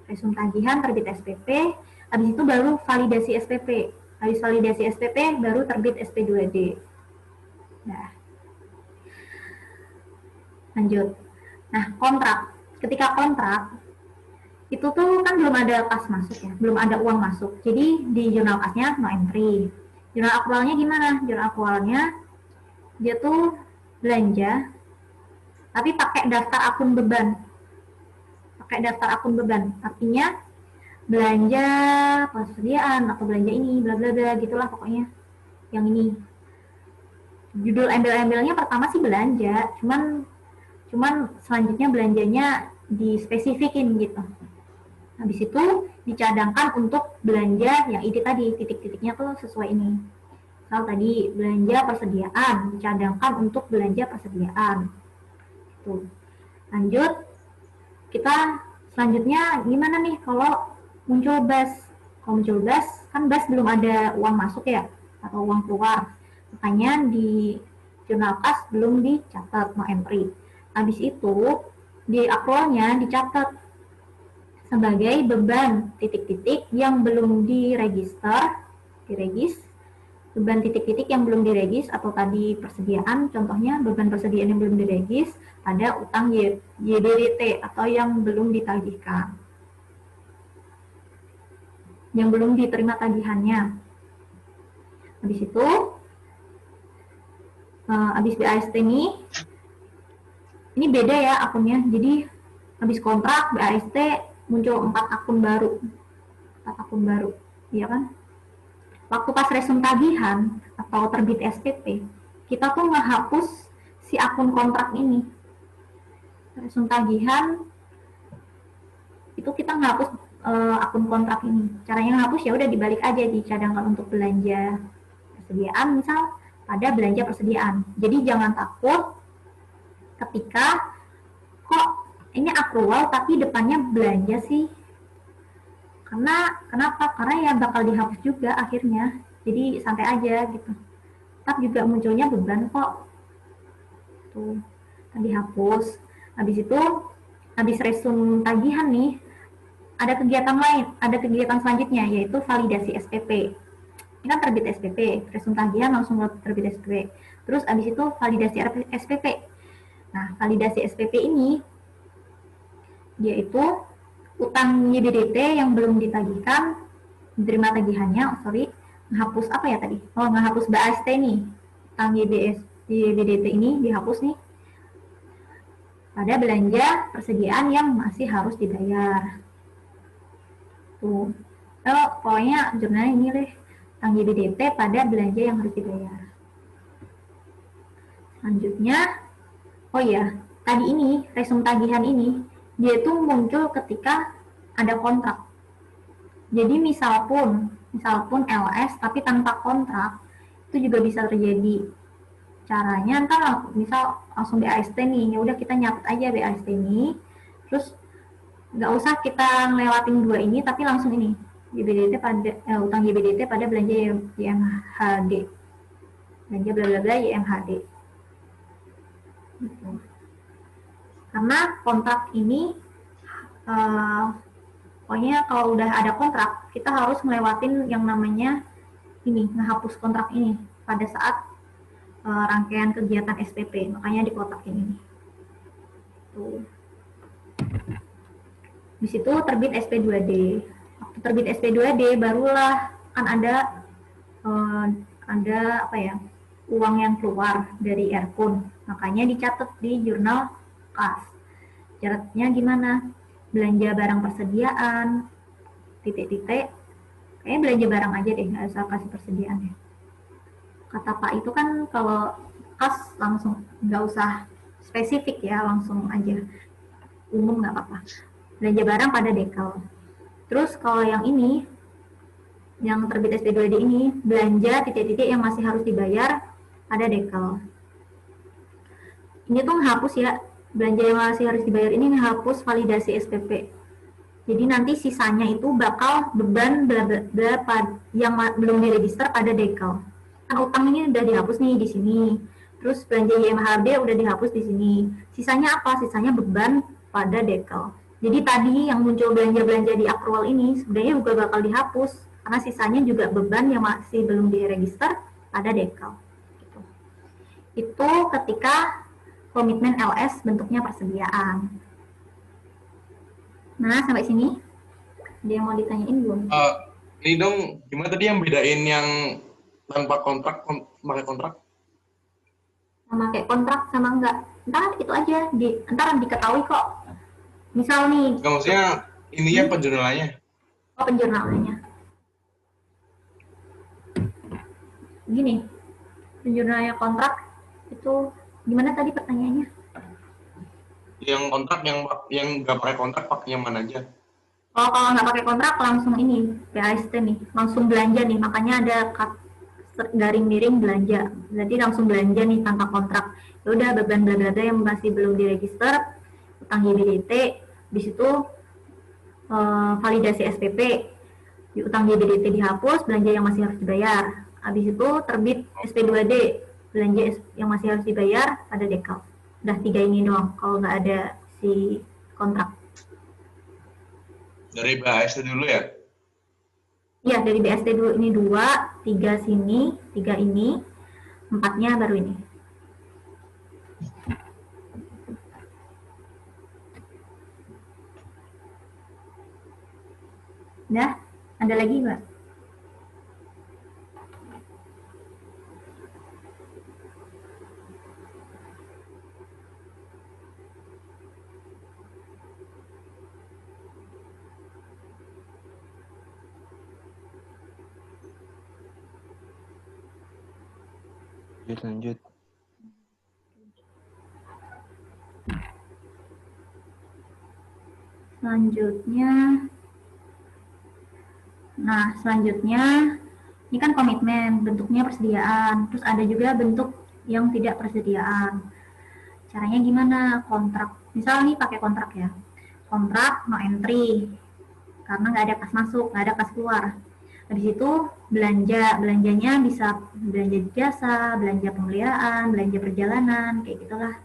Resum tagihan, terbit SPP, habis itu baru validasi SPP. Habis validasi SPP baru terbit SP2D. Nah. Lanjut. Nah, kontrak. Ketika kontrak, itu tuh kan belum ada kas masuk ya, belum ada uang masuk. Jadi di jurnal kasnya no entry. Jurnal akrualnya gimana? Jurnal akrualnya dia tuh belanja, tapi pakai daftar akun beban. Artinya belanja persediaan atau belanja ini, bla bla bla gitulah pokoknya. Yang ini. Judul embel-embelnya pertama sih belanja, cuman selanjutnya belanjanya dispesifikin gitu. Habis itu dicadangkan untuk belanja yang ini tadi, titik-titiknya tuh sesuai ini. Misal tadi belanja persediaan, dicadangkan untuk belanja persediaan. Tuh. Lanjut, kita selanjutnya gimana nih kalau muncul BAS? Kalau muncul BAS, kan BAS belum ada uang masuk ya, atau uang keluar. Makanya di jurnal kas belum dicatat, no entry. Habis itu di akrualnya dicatat sebagai beban titik-titik yang belum diregis, beban titik-titik yang belum diregis atau tadi persediaan, contohnya beban persediaan yang belum diregis pada utang YBDT atau yang belum ditagihkan, yang belum diterima tagihannya. Habis itu, habis BAST ini beda ya akunnya. Jadi habis kontrak BAST muncul 4 akun baru, iya kan? Waktu pas resum tagihan atau terbit SPP, kita tuh ngehapus si akun kontrak ini. Resum tagihan itu kita ngehapus akun kontrak ini. Caranya ngehapus ya udah dibalik aja, dicadangkan untuk belanja persediaan, misal pada belanja persediaan. Jadi jangan takut ketika kok ini akrual tapi depannya belanja sih. Kenapa? Karena ya bakal dihapus juga akhirnya. Jadi santai aja gitu. Tapi juga munculnya beban kok. Tuh, kan dihapus. Habis itu, habis resum tagihan nih, ada kegiatan lain, ada kegiatan selanjutnya yaitu validasi SPP. Ini kan terbit SPP, resum tagihan langsung terbit SPP. Terus habis itu validasi SPP. Nah, validasi SPP ini yaitu utang YBDT yang belum ditagihkan, diterima tagihannya, ngehapus apa ya tadi? Oh, ngehapus BAST nih. Utang YBDT ini dihapus nih pada belanja persediaan yang masih harus dibayar. Tuh. Pokoknya jurnalnya ini deh, utang YBDT pada belanja yang harus dibayar. Selanjutnya, oh ya, tadi ini, resum tagihan ini, dia itu muncul ketika ada kontrak. Jadi misal pun LS tapi tanpa kontrak, itu juga bisa terjadi. Caranya ntar misal langsung BAST nih, ya udah kita nyatet aja BAST ini, terus nggak usah kita ngelewatin dua ini, tapi langsung ini YBDT pada utang YBDT pada belanja YMHD, belanja bla bla bla YMHD. Gitu. Karena kontrak ini, pokoknya kalau udah ada kontrak, kita harus ngelewatin yang namanya ini, ngehapus kontrak ini pada saat rangkaian kegiatan SPP, makanya dikotakin ini. Tuh. Di situ terbit SP2D. Waktu terbit SP2D barulah kan ada apa ya, uang yang keluar dari Erkun, makanya dicatat di jurnal kas. Syaratnya gimana? Belanja barang persediaan, titik-titik. Kayaknya belanja barang aja deh, nggak usah kasih persediaan ya. Kata Pak itu kan kalau kas langsung, nggak usah spesifik ya, langsung aja. Umum nggak apa-apa. Belanja barang pada dekal. Terus kalau yang ini, yang terbit SP2D ini, belanja titik-titik yang masih harus dibayar pada dekal. Ini tuh menghapus ya, belanja yang masih harus dibayar ini menghapus validasi SPP. Jadi nanti sisanya itu bakal beban yang belum diregister pada dekal. Kan utang ini udah dihapus nih di sini. Terus belanja YMHD udah dihapus di sini. Sisanya apa? Sisanya beban pada dekal. Jadi tadi yang muncul belanja-belanja di akrual ini sebenarnya juga bakal dihapus karena sisanya juga beban yang masih belum diregister pada dekal. Gitu. Itu ketika komitmen LS bentuknya persediaan. Nah, sampai sini. Ada yang mau ditanyain belum? Ini dong, gimana tadi yang bedain yang tanpa kontrak, pakai kontrak? Pakai kontrak sama enggak? Ntar itu aja, ntar diketahui kok. Misal nih. Nggak, maksudnya ininya penjurnalannya. Oh, penjurnalannya. Gini, penjurnalnya kontrak itu gimana tadi pertanyaannya? Yang kontrak, yang nggak pakai kontrak, pakai yang mana aja? Oh, kalau nggak pakai kontrak langsung ini BAST nih, langsung belanja nih, makanya ada garing miring belanja. Jadi langsung belanja nih tanpa kontrak. Ya udah beban bla bla bla yang masih belum diregister, utang YBDT, di situ validasi SPP, di utang YBDT dihapus, belanja yang masih harus dibayar. Habis itu terbit SP2D, belanja yang masih harus dibayar pada dekal. Udah 3 ini doang kalau nggak ada si kontrak. Dari BAST dulu ya? Iya, dari BST dulu ini 2, 3 sini, 3 ini, 4-nya baru ini. Udah? Ada lagi nggak? Lanjut. Selanjutnya, ini kan komitmen, bentuknya persediaan. Terus ada juga bentuk yang tidak persediaan. Caranya gimana? Kontrak. Misal nih pakai kontrak ya. Kontrak no entry, karena nggak ada kas masuk, nggak ada kas keluar. Habis itu belanjanya bisa belanja jasa, belanja pemeliharaan, belanja perjalanan, kayak gitulah.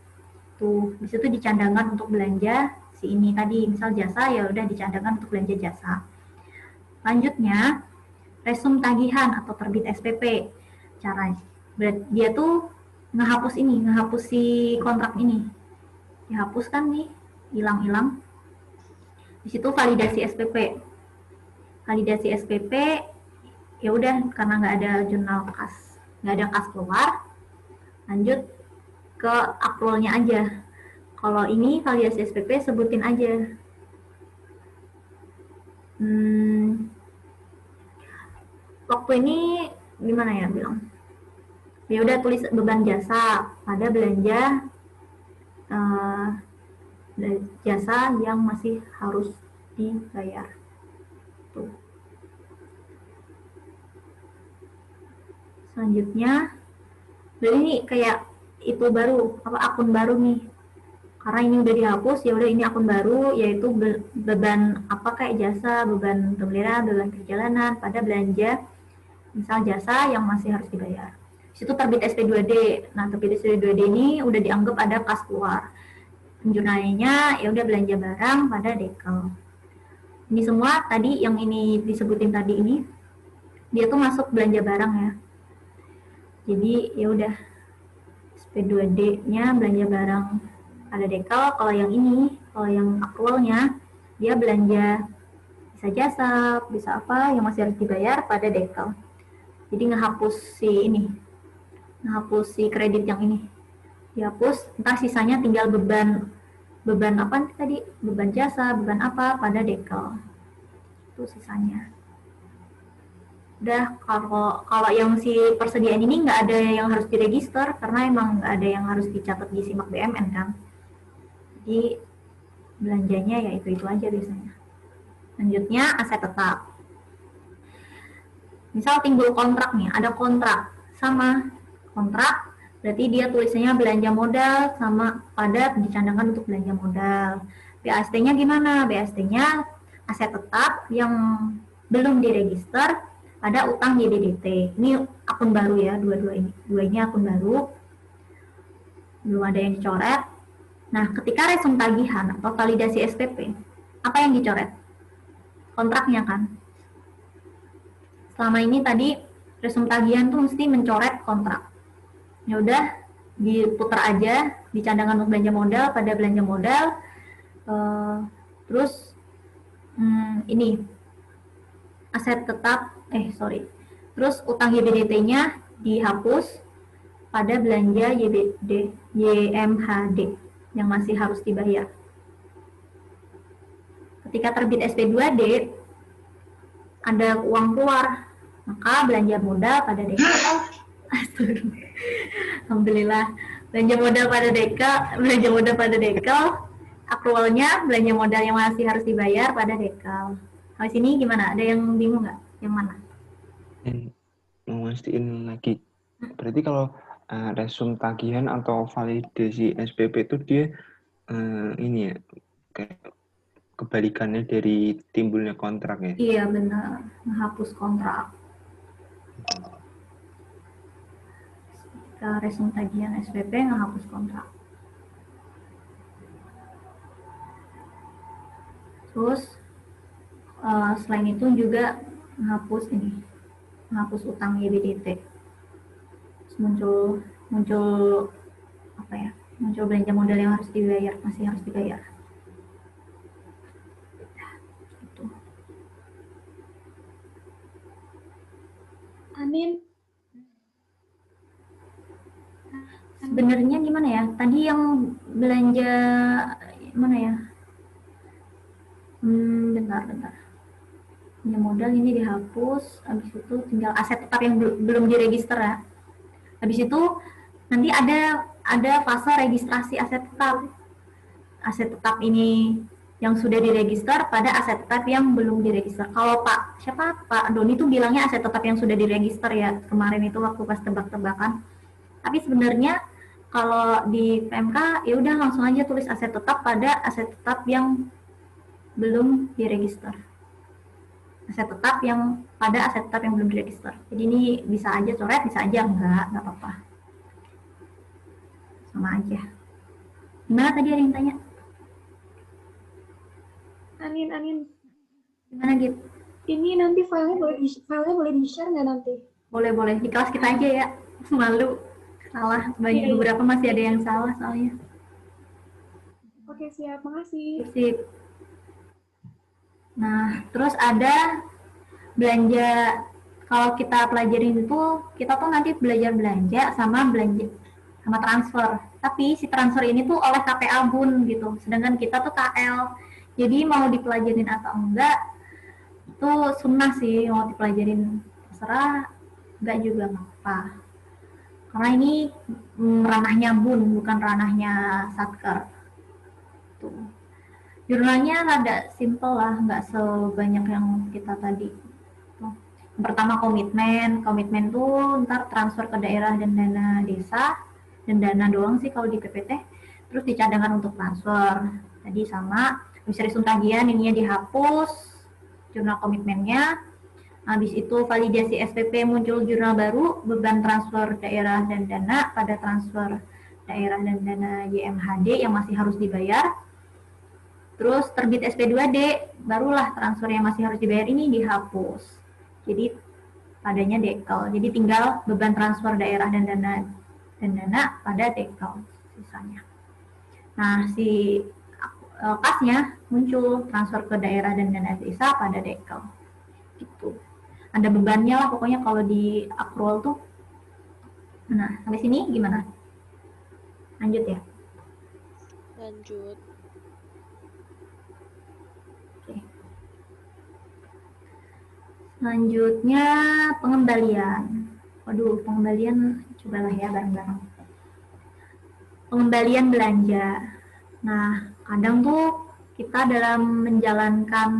Tuh, di situ dicandangkan untuk belanja si ini tadi, misal jasa ya udah dicandangkan untuk belanja jasa. Lanjutnya, resum tagihan atau terbit SPP. Caranya, dia tuh ngehapus si kontrak ini. Dihapus kan nih, hilang-hilang. Di situ validasi SPP. Validasi SPP ya udah karena nggak ada jurnal kas, nggak ada kas keluar, lanjut ke akrualnya aja. Kalau ini validasi SPP sebutin aja. Waktu ini gimana ya bilang? Ya udah tulis beban jasa pada belanja jasa yang masih harus dibayar. Tuh. Selanjutnya, jadi ini kayak itu baru akun baru nih. Karena ini udah dihapus, ya udah ini akun baru, yaitu beban kayak jasa, beban pemeliharaan, beban perjalanan pada belanja misal jasa yang masih harus dibayar. Situ terbit SP2D. Nah, terbit SP2D ini udah dianggap ada kas keluar. Penjurnalnya ya udah belanja barang pada dekel. Ini semua tadi yang ini disebutin tadi ini dia tuh masuk belanja barang ya. Jadi ya udah SP2D-nya belanja barang pada dekel. Kalau yang ini, kalau yang akrualnya dia belanja bisa jasa, bisa apa yang masih harus dibayar pada dekel. Jadi ngehapus si kredit yang ini dihapus, entah sisanya tinggal beban apa tadi, beban jasa, beban apa pada dekel itu sisanya. Udah, kalau yang si persediaan ini nggak ada yang harus diregister karena emang nggak ada yang harus dicatat di SIMAK BMN kan, jadi belanjanya ya itu aja biasanya. Lanjutnya aset tetap. Misal timbul kontrak nih, ada kontrak sama kontrak, berarti dia tulisannya belanja modal sama pada dicandangkan untuk belanja modal. BAST-nya gimana? BAST-nya aset tetap yang belum diregister, ada utang YDDT. Ini akun baru ya, dua-duanya akun baru, belum ada yang dicoret. Nah, ketika resum tagihan atau validasi SPP, apa yang dicoret? Kontraknya kan. Selama ini tadi resum tagihan tuh mesti mencoret kontrak. Ya udah diputar aja, dicandangkan untuk belanja modal pada belanja modal. Terus ini aset tetap, terus utang YBDT-nya dihapus pada belanja YMHD yang masih harus dibayar. Ketika terbit SP2D, ada uang keluar, maka belanja modal pada dekel. Alhamdulillah, belanja modal pada dekel, akrualnya belanja modal yang masih harus dibayar pada dekel. Habis ini gimana? Ada yang bingung nggak? Yang mana? Mau mastiin lagi. Berarti kalau resum tagihan atau validasi SPP itu dia ini ya kayak kebalikannya dari timbulnya kontrak ya? Iya benar, menghapus kontrak. Ketika resum tagihan SPP menghapus kontrak. Terus selain itu juga menghapus utang YBDT. Terus muncul apa ya? Muncul belanja modal yang harus dibayar, masih harus dibayar. Gitu. Anin, Sebenarnya gimana ya? Tadi yang belanja mana ya? Bentar. Belanja modal ini dihapus, habis itu tinggal aset tetap yang belum diregister ya. Habis itu nanti ada fase registrasi aset tetap. Aset tetap ini yang sudah diregister pada aset tetap yang belum diregister. Kalau Pak Doni tuh bilangnya aset tetap yang sudah diregister ya kemarin itu waktu pas tebak-tebakan. Tapi sebenarnya kalau di PMK ya udah langsung aja tulis aset tetap pada aset tetap yang belum diregister. Aset tetap yang pada aset tetap yang belum diregister. Jadi ini bisa aja coret, bisa aja enggak apa-apa. Sama aja. Gimana tadi ada yang tanya? Anin, Gimana gitu? ini nanti filenya boleh di-share nggak nanti? Boleh. Di kelas kita aja ya. Malu. Salah. Iya. Beberapa masih ada yang salah soalnya. Oke, siap. Makasih. Sip. Nah, terus ada belanja. Kalau kita pelajarin itu, kita tuh nanti belajar belanja sama transfer. Tapi si transfer ini tuh oleh KPA Bun gitu. Sedangkan kita tuh KL. Jadi mau dipelajarin atau enggak, itu sunnah sih mau dipelajarin. Terserah, enggak juga nggak apa. Karena ini ranahnya Bun, bukan ranahnya Satker. Tuh. Jurnalnya rada simple lah, nggak sebanyak yang kita tadi. Tuh. Yang pertama komitmen tuh ntar transfer ke daerah dan dana desa, dan dana doang sih kalau di PPT. Terus dicadangkan untuk transfer. Tadi sama, bisa disumpah tagihan, ininya dihapus, jurnal komitmennya. Habis itu validasi SPP muncul jurnal baru, beban transfer daerah dan dana pada transfer daerah dan dana YMHD yang masih harus dibayar. Terus terbit SP2D, barulah transfer yang masih harus dibayar ini dihapus. Jadi padanya dekel. Jadi tinggal beban transfer daerah dan dana pada dekel sisanya. Nah, si kasnya muncul transfer ke daerah dan dana desa pada dekel. Gitu. Ada bebannya lah pokoknya kalau di accrual tuh. Nah, sampai sini gimana? Lanjut ya? Lanjut. Oke. Selanjutnya pengembalian. Waduh, pengembalian cobalah ya bareng-bareng. Pengembalian belanja. Nah, kadang tuh kita dalam menjalankan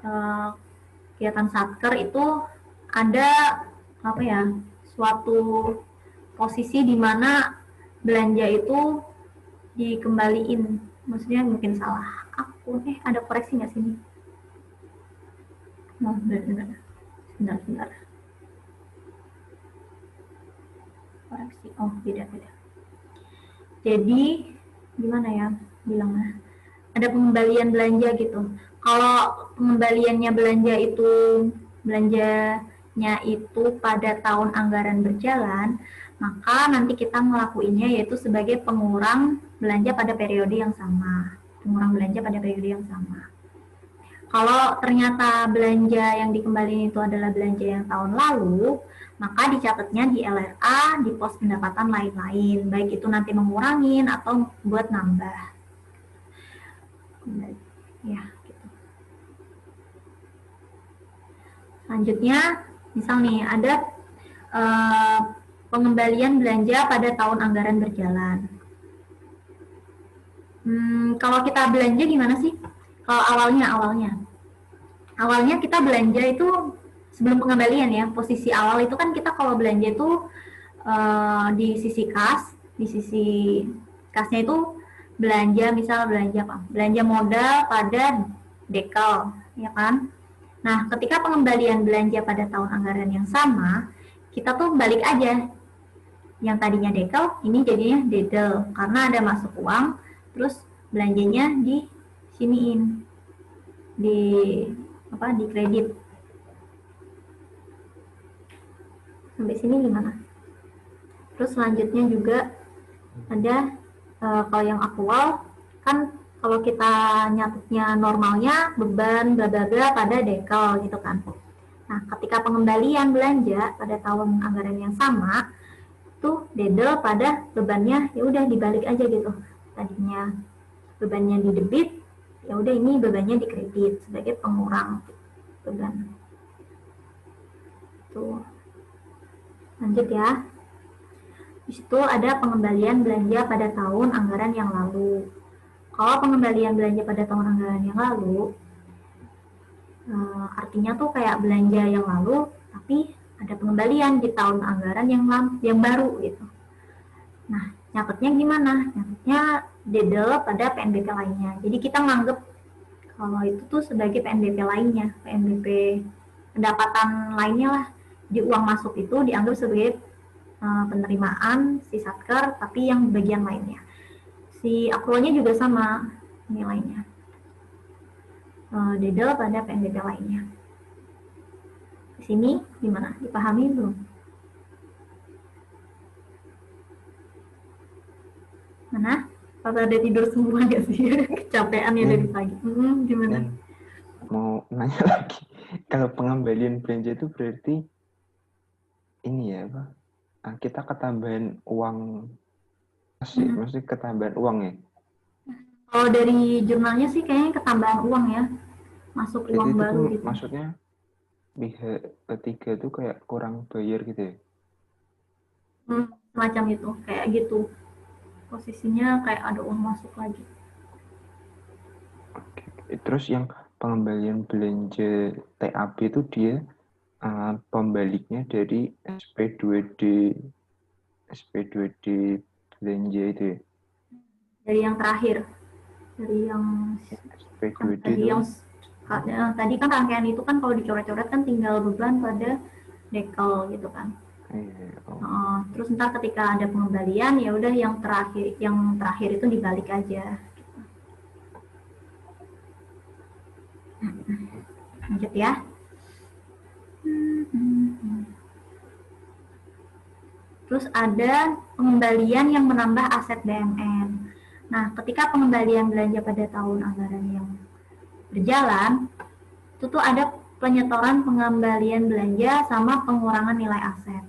kegiatan Satker itu ada apa ya, suatu posisi di mana belanja itu dikembaliin, maksudnya mungkin salah akun. Ada koreksi nggak sini? Oh, benar. Koreksi. Oh, beda. Jadi gimana ya bilangnya? Ada pengembalian belanja gitu. Kalau pengembaliannya belanjanya itu pada tahun anggaran berjalan, maka nanti kita ngelakuinnya yaitu sebagai pengurang belanja pada periode yang sama. Kalau ternyata belanja yang dikembalikan itu adalah belanja yang tahun lalu, maka dicatatnya di LRA di pos pendapatan lain-lain, baik itu nanti mengurangin atau buat nambah. Ya, gitu. Selanjutnya, misal nih ada pengembalian belanja pada tahun anggaran berjalan. Kalau kita belanja gimana sih? Kalau awalnya kita belanja itu sebelum pengembalian ya. Posisi awal itu kan kita kalau belanja itu di sisi kasnya itu belanja modal pada dekel, ya kan? Nah, ketika pengembalian belanja pada tahun anggaran yang sama, kita tuh balik aja. Yang tadinya dekel, ini jadinya dedel karena ada masuk uang, terus belanjanya di siniin, di kredit. Sampai sini gimana? Terus selanjutnya juga ada kalau yang aktual kan kalau kita nyatetnya normalnya beban bla bla bla pada dekel gitu kan. Nah, ketika pengembalian belanja pada tahun anggaran yang sama tuh dedel pada bebannya ya udah dibalik aja gitu. Tadinya bebannya di debit, ya udah ini bebannya di kredit sebagai pengurang beban. Tuh. Lanjut ya. Di situ ada pengembalian belanja pada tahun anggaran yang lalu. Kalau pengembalian belanja pada tahun anggaran yang lalu, artinya tuh kayak belanja yang lalu, tapi ada pengembalian di tahun anggaran yang baru gitu. Nah, nyatetnya gimana? Nyatetnya dedel pada PNBP lainnya. Jadi kita nganggep kalau itu tuh sebagai PNBP lainnya, PNBP pendapatan lainnya lah. Di uang masuk itu dianggap sebagai penerimaan si Satker, tapi yang bagian lainnya. Si akrualnya juga sama nilainya. Dedel pada PNBP lainnya. Di sini gimana? Dipahami belum? Mana? Pada ada tidur semua gak sih? Kecapean ya dari pagi. Gimana? Mau nanya lagi. Kalau pengembalian belanja itu berarti ini ya, apa? Kita ketambahan uang masih, maksudnya ketambahan uang ya? Kalau dari jurnalnya sih kayaknya ketambahan uang ya, masuk Jadi uang itu baru tuh gitu. maksudnya pihak ketiga tuh kayak kurang bayar gitu ya? Macam itu, kayak gitu. Posisinya kayak ada uang masuk lagi. Oke. Terus yang pengembalian belanja TAB itu dia pembaliknya dari SP2D belanja itu ya? Dari yang terakhir, dari yang SP2D tadi itu tadi kan rangkaian itu kan kalau dicoret-coret kan tinggal beban pada dekel gitu kan. Terus ntar ketika ada pengembalian ya udah yang terakhir itu dibalik aja. Lanjut ya. Terus ada pengembalian yang menambah aset BMN. Nah, ketika pengembalian belanja pada tahun anggaran yang berjalan, itu tuh ada penyetoran pengembalian belanja sama pengurangan nilai aset.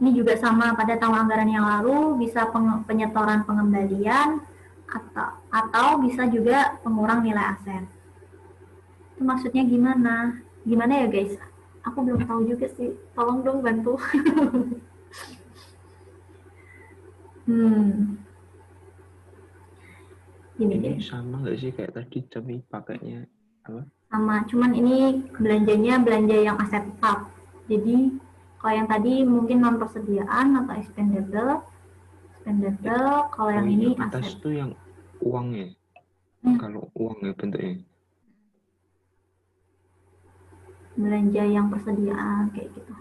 Ini juga sama pada tahun anggaran yang lalu, bisa penyetoran pengembalian atau bisa juga pengurang nilai aset. Itu maksudnya gimana? Gimana ya guys? Aku belum tahu juga sih. Tolong dong bantu. Ini sama nggak sih kayak tadi tapi pakainya apa? Sama, cuman ini belanjanya belanja yang aset tetap. Jadi kalau yang tadi mungkin non persediaan atau expendable. Kalau yang ini atas aset. tuh yang uangnya. Kalau uangnya bentuknya. Belanja yang persediaan kayak gitu.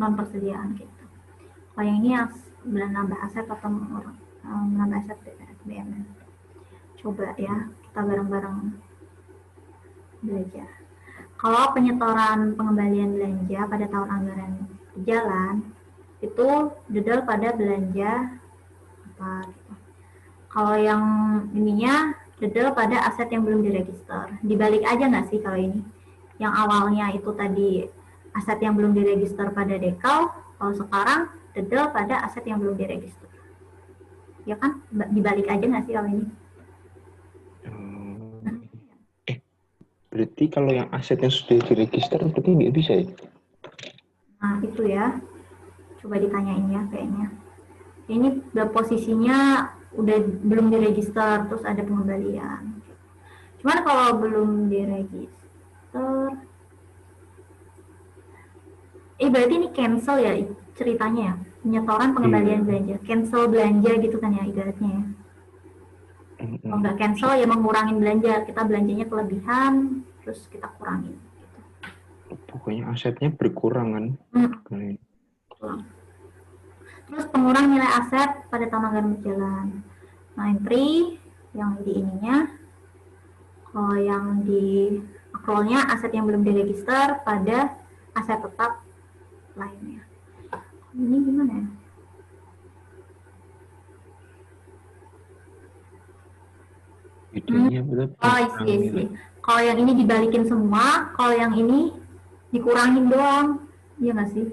Non persediaan kayak gitu. Kalau yang ini menambah aset atau menambah aset BMN. Coba ya, kita bareng-bareng belajar. Kalau penyetoran pengembalian belanja pada tahun anggaran berjalan, itu dedel pada belanja apa gitu. Kalau yang ininya dedel pada aset yang belum diregister. Dibalik aja nggak sih kalau ini? Yang awalnya itu tadi aset yang belum diregister pada dekel, kalau sekarang dedel pada aset yang belum diregister. Ya kan? Dibalik aja nggak sih kalau ini? Berarti kalau yang aset yang sudah diregister berarti nggak bisa ya? Nah itu ya, coba ditanyain ya kayaknya. Ini posisinya udah belum diregister, terus ada pengembalian. Cuman kalau belum diregister, berarti ini cancel ya ceritanya ya, penyetoran pengembalian belanja, cancel belanja gitu kan ya ibaratnya ya. Kalau nggak cancel ya mengurangin belanja, kita belanjanya kelebihan, terus kita kurangin. Gitu. Pokoknya asetnya berkurang kan? Terus pengurang nilai aset pada tahun anggaran berjalan. Nah, entry yang di ininya, kalau yang di accrualnya aset yang belum diregister pada aset tetap lainnya. Ini gimana ya? Bedanya berapa? Oh, isi. Kalau yang ini dibalikin semua, kalau yang ini dikurangin doang, iya nggak sih?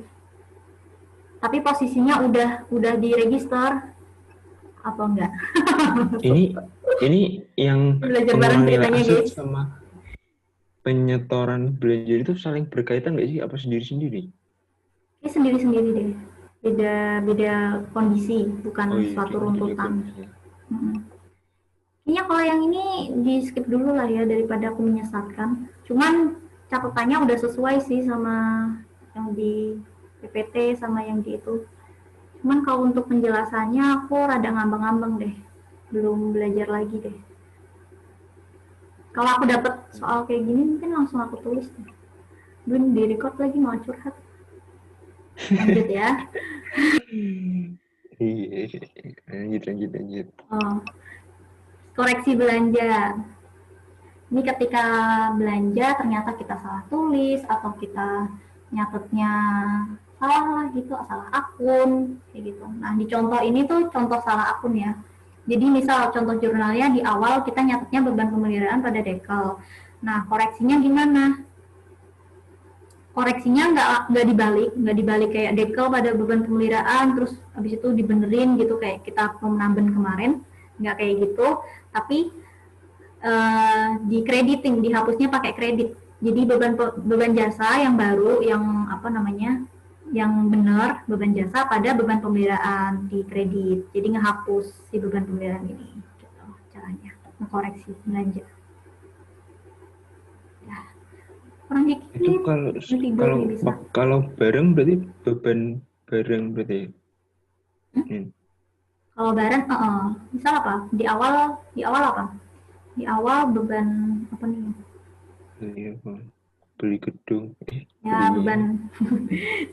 Tapi posisinya udah diregister apa enggak? Ini yang Belajar bareng pengelolaan nilai ceritanya, aset guys. sama penyetoran belanja itu saling berkaitan nggak sih? Apa sendiri-sendiri? Ini sendiri-sendiri deh. Beda kondisi, bukan Oh iya, suatu beda runtutan. kondisi. Kayaknya kalau yang ini di skip dulu lah ya daripada aku menyesatkan. Cuman catatannya udah sesuai sih sama yang di PPT sama yang di itu. Cuman kalau untuk penjelasannya aku rada ngambang-ngambang deh. Belum belajar lagi deh. Kalau aku dapet soal kayak gini mungkin langsung aku tulis deh. Belum di-record lagi mau curhat. Lanjut ya. Iya, lanjut. Oh. Koreksi belanja. Ini ketika belanja ternyata kita salah tulis atau kita nyatetnya salah lah gitu, salah akun kayak gitu. Nah, di contoh ini tuh contoh salah akun ya. Jadi misal contoh jurnalnya di awal kita nyatetnya beban pemeliharaan pada dekel. Nah, koreksinya gimana? Koreksinya nggak dibalik kayak dekel pada beban pemeliharaan terus habis itu dibenerin gitu kayak kita penambahan kemarin, nggak kayak gitu, tapi di crediting, dihapusnya pakai kredit. Jadi beban jasa yang baru, yang apa namanya, yang benar beban jasa pada beban pemeliharaan di kredit. Jadi ngehapus si beban pemeliharaan ini, gitu caranya, ngekoreksi belanja. Ya, kurang dikit. Itu kalau bareng berarti beban bareng berarti. Kalau bareng, misal apa? Di awal apa? Di awal beban apa nih? Beli gedung. Ya, beban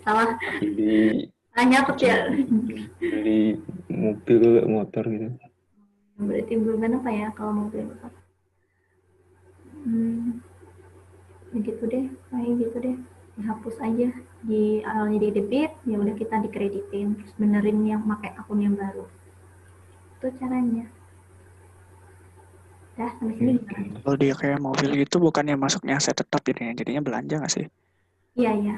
salah. Nyatet ya. Beli mobil, motor gitu. Berarti beban apa ya kalau mobil motor? Begitu deh, kayak gitu deh. Dihapus aja, di awalnya di debit, ya udah kita dikreditin, terus benerin yang pakai akun yang baru. Itu caranya. Dah, sampai sini gimana? Kalau dia kayak mobil gitu bukannya masuknya aset tetap jadinya belanja nggak sih? Iya.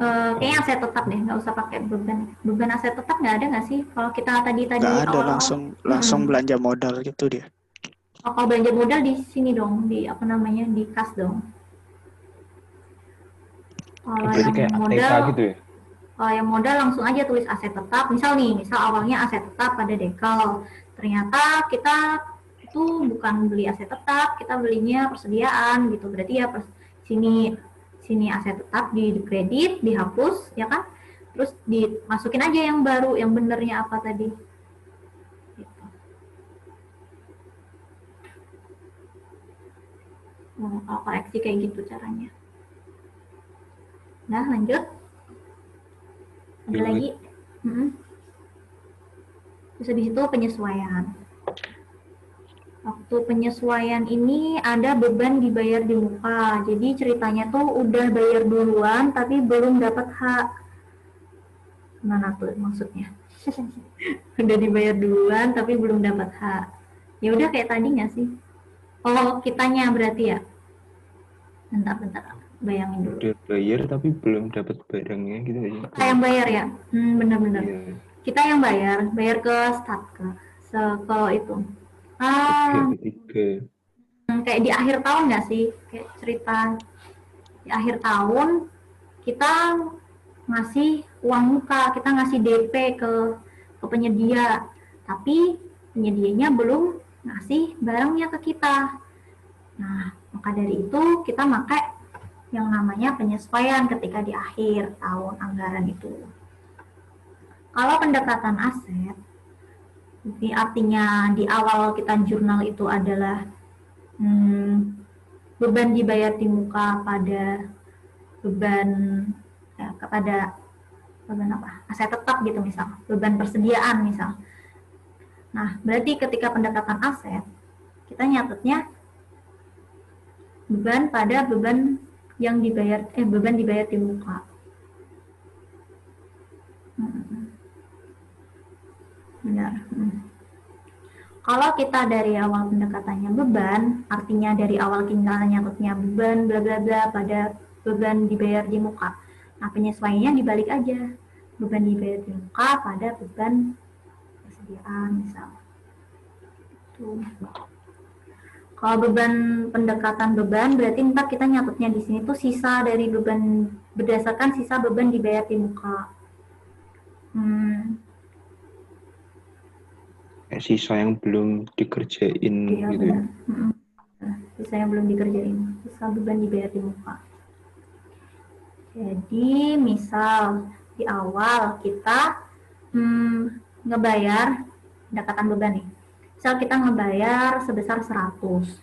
Kayaknya aset tetap deh, nggak usah pakai beban. Beban aset tetap nggak ada nggak sih? Kalau kita tadi Nggak ada, langsung belanja modal gitu dia. Oh, kalau belanja modal di sini dong, di apa namanya, di kas dong. Kalau yang modal gitu ya? Kalau yang modal langsung aja tulis aset tetap. Misal awalnya aset tetap pada dekel. Ternyata kita itu bukan beli aset tetap, kita belinya persediaan gitu. Berarti ya sini aset tetap di kredit, dihapus ya kan? Terus dimasukin aja yang baru, yang benernya apa tadi. Gitu. Nah, kalau koreksi kayak gitu caranya. Nah, lanjut. Ada lagi? Terus habis itu penyesuaian. Waktu penyesuaian ini ada beban dibayar di muka. Jadi ceritanya tuh udah bayar duluan tapi belum dapat hak. Mana tuh maksudnya? Udah dibayar duluan tapi belum dapat hak. Ya udah kayak tadi nggak sih? Oh, kitanya berarti ya? Bentar. Bayangin dulu. Udah bayar tapi belum dapat barangnya gitu aja. Kita yang bayar ya? Bener-bener. Yeah. Kita yang bayar ke Statker. Kalau itu. Kayak di akhir tahun nggak sih? Kayak cerita di akhir tahun kita ngasih uang muka, kita ngasih DP ke penyedia, tapi penyedianya belum ngasih barangnya ke kita. Nah, maka dari itu kita pakai yang namanya penyesuaian ketika di akhir tahun anggaran itu. Kalau pendekatan aset, artinya di awal kita jurnal itu adalah beban dibayar di muka pada beban kepada beban apa? Aset tetap gitu misal, beban persediaan misal. Nah, berarti ketika pendekatan aset kita nyatetnya beban pada beban yang dibayar, beban dibayar di muka. Benar. Kalau kita dari awal pendekatannya beban, artinya dari awal kita nyatutnya beban bla bla bla pada beban dibayar di muka. Nah, penyesuaiannya dibalik aja. Beban dibayar di muka pada beban persediaan misal. Tuh. Kalau beban pendekatan beban berarti ntar kita nyatutnya di sini tuh sisa dari beban berdasarkan sisa beban dibayar di muka. Sisa yang belum dikerjain Iya, gitu. benar. Sisa yang belum dikerjain, sisa beban dibayar di muka. Jadi misal di awal kita ngebayar pendekatan beban nih. Misal kita ngebayar sebesar 100.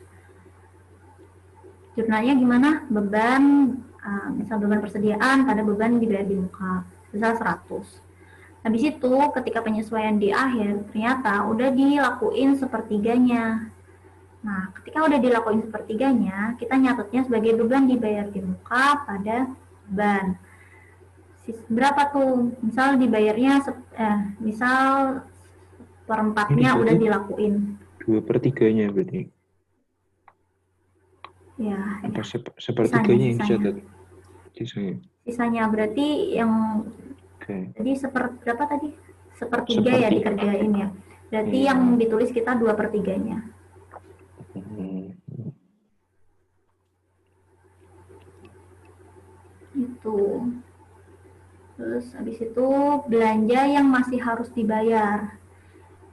Jurnalnya gimana? Beban, misal beban persediaan pada beban dibayar di muka sebesar 100. Habis itu ketika penyesuaian di akhir ternyata udah dilakuin sepertiganya. Nah, ketika udah dilakuin sepertiganya, kita nyatutnya sebagai beban dibayar di muka pada beban. Berapa tuh? Misal dibayarnya, misal perempatnya udah dilakuin. 2/3-nya berarti. Ya. Apa sepertiganya yang dicatat? Sisanya berarti yang jadi berapa tadi? Sepertiga ya dikerjain ya. Berarti yang ditulis kita 2/3-nya. Itu. Terus habis itu belanja yang masih harus dibayar.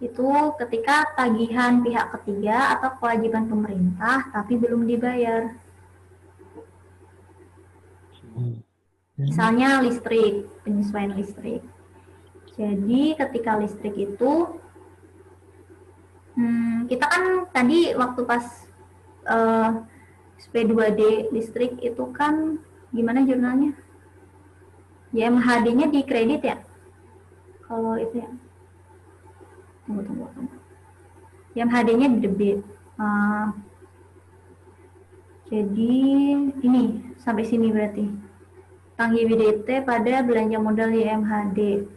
Itu ketika tagihan pihak ketiga atau kewajiban pemerintah tapi belum dibayar. Misalnya listrik, penyesuaian listrik. Jadi ketika listrik itu, kita kan tadi waktu pas SP2D listrik itu kan gimana jurnalnya? YMHD-nya di kredit ya? Kalau itu ya. Tunggu. YMHD-nya di debit. Jadi ini sampai sini berarti. Utang YWDT pada belanja modal YMHD.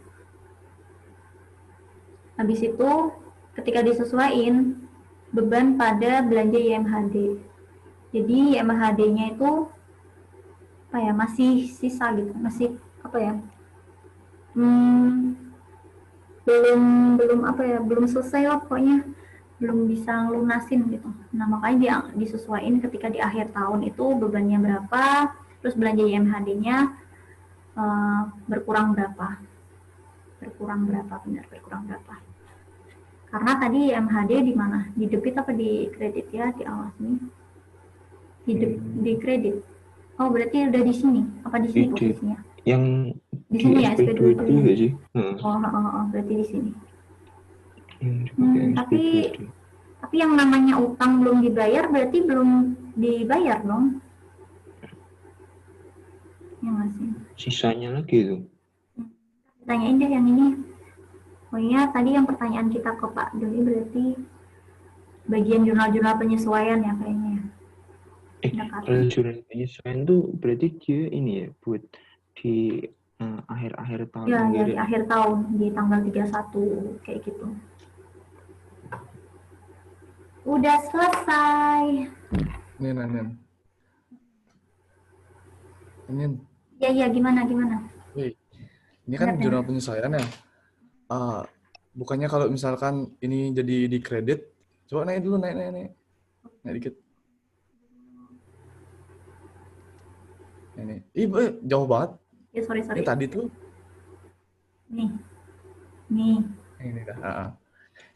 Habis itu ketika disesuaikan beban pada belanja YMHD. Jadi YMHD-nya itu apa ya, masih sisa gitu, masih apa ya? Belum selesai lah pokoknya, belum bisa lunasin gitu. Nah, makanya dia disesuaikan ketika di akhir tahun itu bebannya berapa, terus belanja YMHD-nya berkurang berapa. Karena tadi YMHD di mana? Di debit apa di kredit ya di awal sini? Di kredit. Oh, berarti udah di sini. Apa di sini posisinya? Yang di sini ya, SP2D nggak sih? Berarti di sini. Tapi yang namanya utang belum dibayar berarti belum dibayar dong. Ya nggak sih? Sisanya lagi tuh. Tanyain deh yang ini. Pokoknya tadi yang pertanyaan kita ke Pak Doni berarti bagian jurnal-jurnal penyesuaian ya kayaknya. Kalau jurnal penyesuaian tuh berarti dia ini ya buat di akhir-akhir tahun. Ya, di akhir tahun di tanggal 31 kayak gitu. Udah selesai. Nin. Ya, gimana? Wih, ini kan jurnal penyesuaian ya. Bukannya kalau misalkan ini jadi di kredit, coba naik dulu, naik dikit. Ini, jauh banget. Ya, sorry. Ini tadi tuh. Nih. Ini dah.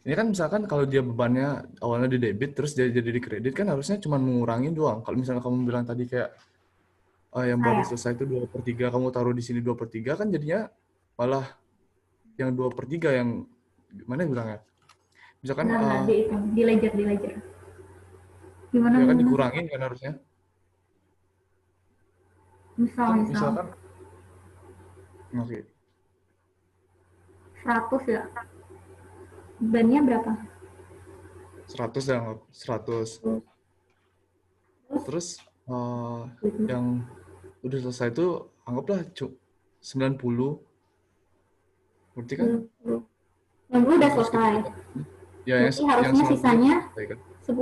Ini kan misalkan kalau dia bebannya awalnya di debit, terus jadi di kredit kan harusnya cuma mengurangi doang. Kalau misalnya kamu bilang tadi kayak yang baru selesai itu 2/3, kamu taruh di sini 2/3 kan jadinya malah yang 2/3 yang gimana bilangnya? Misalkan di ledger. Gimana? Ya kan dikurangin kan harusnya. Misalkan oke. 100 ya. Bebannya berapa? 100 ya, 100. Terus yang udah selesai itu anggaplah 90. Berarti kan 90 udah terus selesai. ya Berarti harusnya 90 sisanya selesai kan? 10.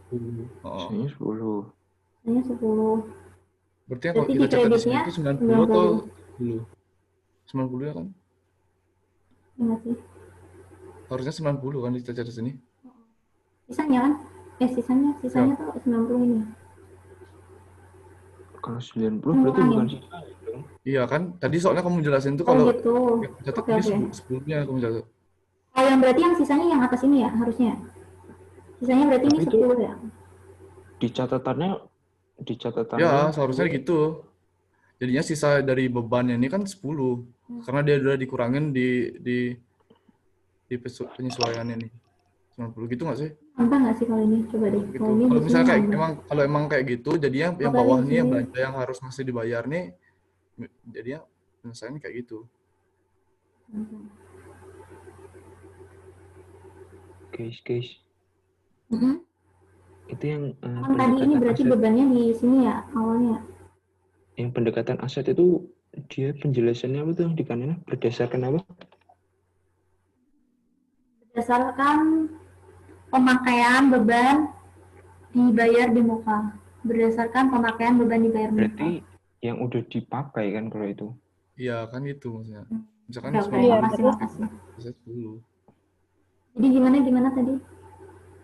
10. Oh. Sisanya 10. Sisanya 10. Berarti yang kalau Berarti kita di catat di sini kreditnya itu 90 atau 90. 10? 90 ya kan? Enggak sih. Harusnya 90 kan kita catat di sini. Sisanya kan? Sisanya tuh 90 ini. Kalau 90 berarti bukan sisanya dong. Iya kan? Tadi soalnya kamu jelasin tuh Oh kalau gitu. yang catat Oke, ini oke. 10-nya kamu catat. Oh, yang berarti yang sisanya yang atas ini ya harusnya. Sisanya berarti ini Tapi itu 10 ya. di catatannya Ya, seharusnya gitu. Jadinya sisa dari bebannya ini kan 10. Karena dia udah dikurangin di penyesuaiannya nih. 90 gitu nggak sih? Nambah nggak sih kalau ini? Coba deh. Gitu. Kalau ini Kalau di sini misalnya kayak nambah. emang kayak gitu, jadinya yang Apa bawah di nih yang sini? belanja yang harus masih dibayar nih, jadinya penyelesaiannya kayak gitu. Guys. Mhm. Itu yang Kan tadi ini berarti aset. bebannya di sini ya awalnya. Yang pendekatan aset itu dia penjelasannya apa tuh di kanannya berdasarkan apa? Berdasarkan pemakaian beban dibayar di muka. Berdasarkan pemakaian beban dibayar di muka. Berarti yang udah dipakai kan kalau itu. Iya kan gitu maksudnya. Misalkan Oke, 10 makasih. bisa 10. Jadi gimana tadi?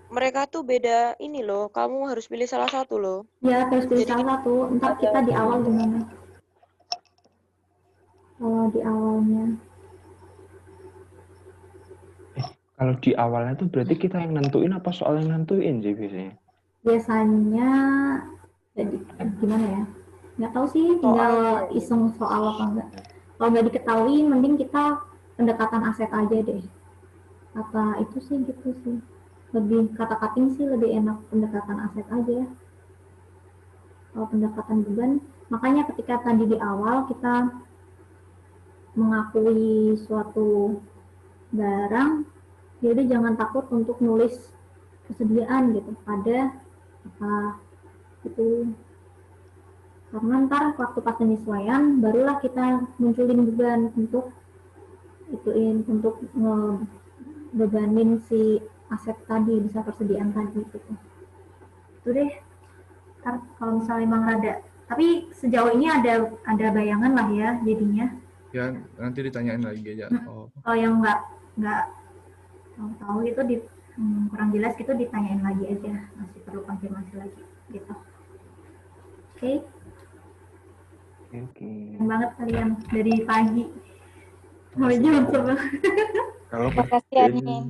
Mereka tuh beda ini loh. Kamu harus pilih salah satu loh. Ya, harus pilih Jadi salah satu. Ntar kita di awal gimana? Kalau di awalnya. Kalau di awalnya tuh berarti kita yang nentuin apa soal yang nentuin sih biasanya? Biasanya jadi gimana ya? Nggak tahu sih, tinggal iseng soal apa enggak. Kalau nggak diketahui, mending kita pendekatan aset aja deh. Kata itu sih gitu sih. Lebih kata cutting sih lebih enak pendekatan aset aja. Kalau pendekatan beban, makanya ketika tadi di awal kita mengakui suatu barang, ya udah jangan takut untuk nulis kesediaan gitu pada apa itu, karena ntar waktu pas penyesuaian barulah kita munculin beban untuk untuk ngebebanin si aset tadi, bisa persediaan tadi gitu. Itu deh. Ntar kalau misalnya emang rada, tapi sejauh ini ada bayangan lah ya jadinya. Ya nanti ditanyain lagi aja. Kalau yang nggak tahu itu kurang jelas gitu ditanyain lagi aja, masih perlu konfirmasi lagi gitu. Oke. Keren banget kalian dari pagi sampai jam 11. Kalau makasih ya Nin.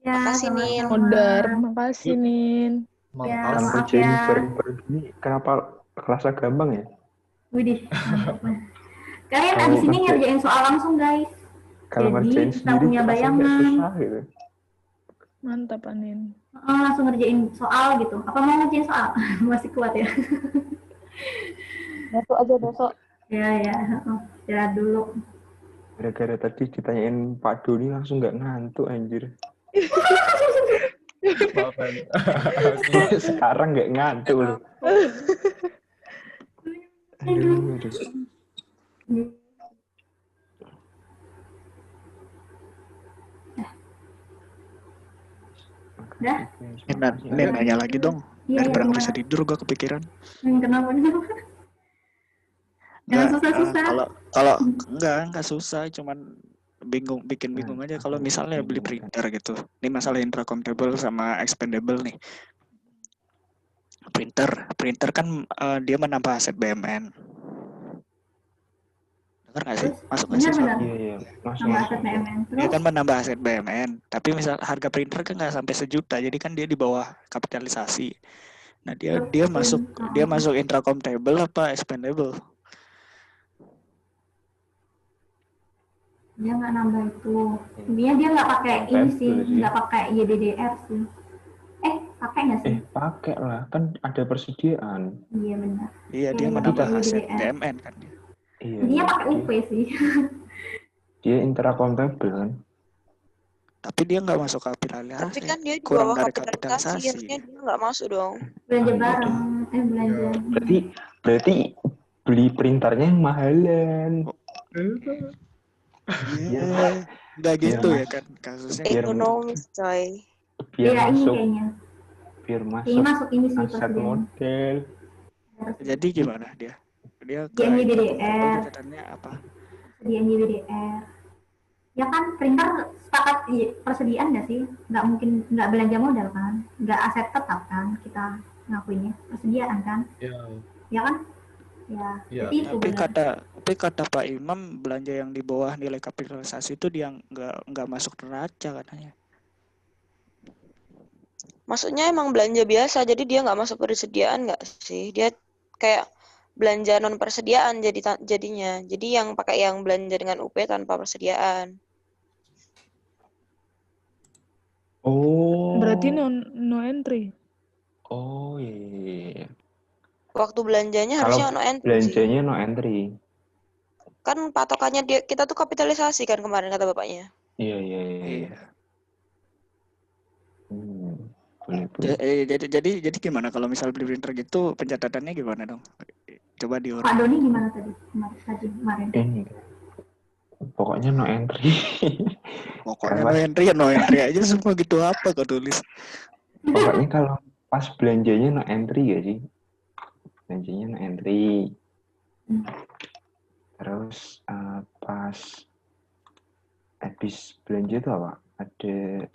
Ya, Makasih Nin. Modar, makasih Nin. Ya, Kalau maaf kerjain ya. bareng-bareng gini, kenapa kelasnya gampang ya? Widih, kalian abis ini ngerjain soal langsung guys. Kalau Jadi ngerjain kita sendiri punya kelasnya nggak bayangan. susah gitu. Mantap Anin. Langsung ngerjain soal gitu. Apa mau ngerjain soal? Masih kuat ya? Besok aja besok. Ya. Istirahat dulu. Gara-gara tadi ditanyain Pak Doni langsung nggak ngantuk anjir. Sekarang nggak ngantuk loh. Aduh. Udah? Ini nanya lagi dong. Iya, Daripada nggak bisa tidur, gue kepikiran. Kenapa? Jangan susah-susah. Kalau enggak susah, cuman bikin bingung aja kalau misalnya beli printer gitu. Ini masalah intracompatible sama expandable nih. Printer kan dia menambah aset BMN. Dengar nggak sih? Masuk nggak sih? Iya, masuk. Dia kan menambah aset BMN, tapi misal harga printer kan nggak sampai 1 juta, jadi kan dia di bawah kapitalisasi. Nah dia masuk intracompatible apa expandable? Dia nggak nambah itu. Dia nggak pakai ini sih, nggak pakai YDDR sih. Pakai nggak sih? Pakai lah, kan ada persediaan. Iya benar. Iya, dia menambah aset BMN kan. Iya. Dia pakai UP sih. Dia intracompatible kan. Tapi dia nggak masuk kapitalisasi. Tapi kan dia di kurang bawah dari kapitalisasi, harusnya dia nggak masuk dong. Belanja bareng, belanja. Berarti beli printernya yang mahalan. Iya, nggak biar gitu ya mas- kan kasusnya. biar Ekonomis, coy. biar Ya ini masuk kayaknya. biar Ini masuk masuk ini sih aset persediaan. model. Jadi gimana dia? Dia ke Persediaan Intracom Table YBDR. catatannya apa? Persediaan YBDR. Ya kan printer sepakat persediaan nggak sih? Nggak mungkin nggak belanja modal kan? Nggak aset tetap kan kita ngakuinnya persediaan kan? Iya. Ya kan? Ya, Iya. jadi itu Tapi benar. kata Pak Imam belanja yang di bawah nilai kapitalisasi itu dia nggak masuk neraca katanya. Maksudnya emang belanja biasa, jadi dia nggak masuk persediaan nggak sih? Dia kayak belanja non persediaan jadinya. Jadi yang pakai yang belanja dengan UP tanpa persediaan. Oh. Berarti no entry. Oh iya. Waktu belanjanya Kalau harusnya no entry sih. belanjanya no entry. Kan patokannya kita tuh kapitalisasi kan kemarin kata bapaknya. Iya. Boleh. Jadi gimana kalau misal beli printer gitu pencatatannya gimana dong? Coba Pak diurut. Doni gimana tadi kemarin? Ini pokoknya no entry. Pokoknya no entry aja semua gitu apa kau tulis? Pokoknya kalau pas belanjanya no entry ya sih. Belanjanya no entry. Terus pas habis belanja itu apa? Ada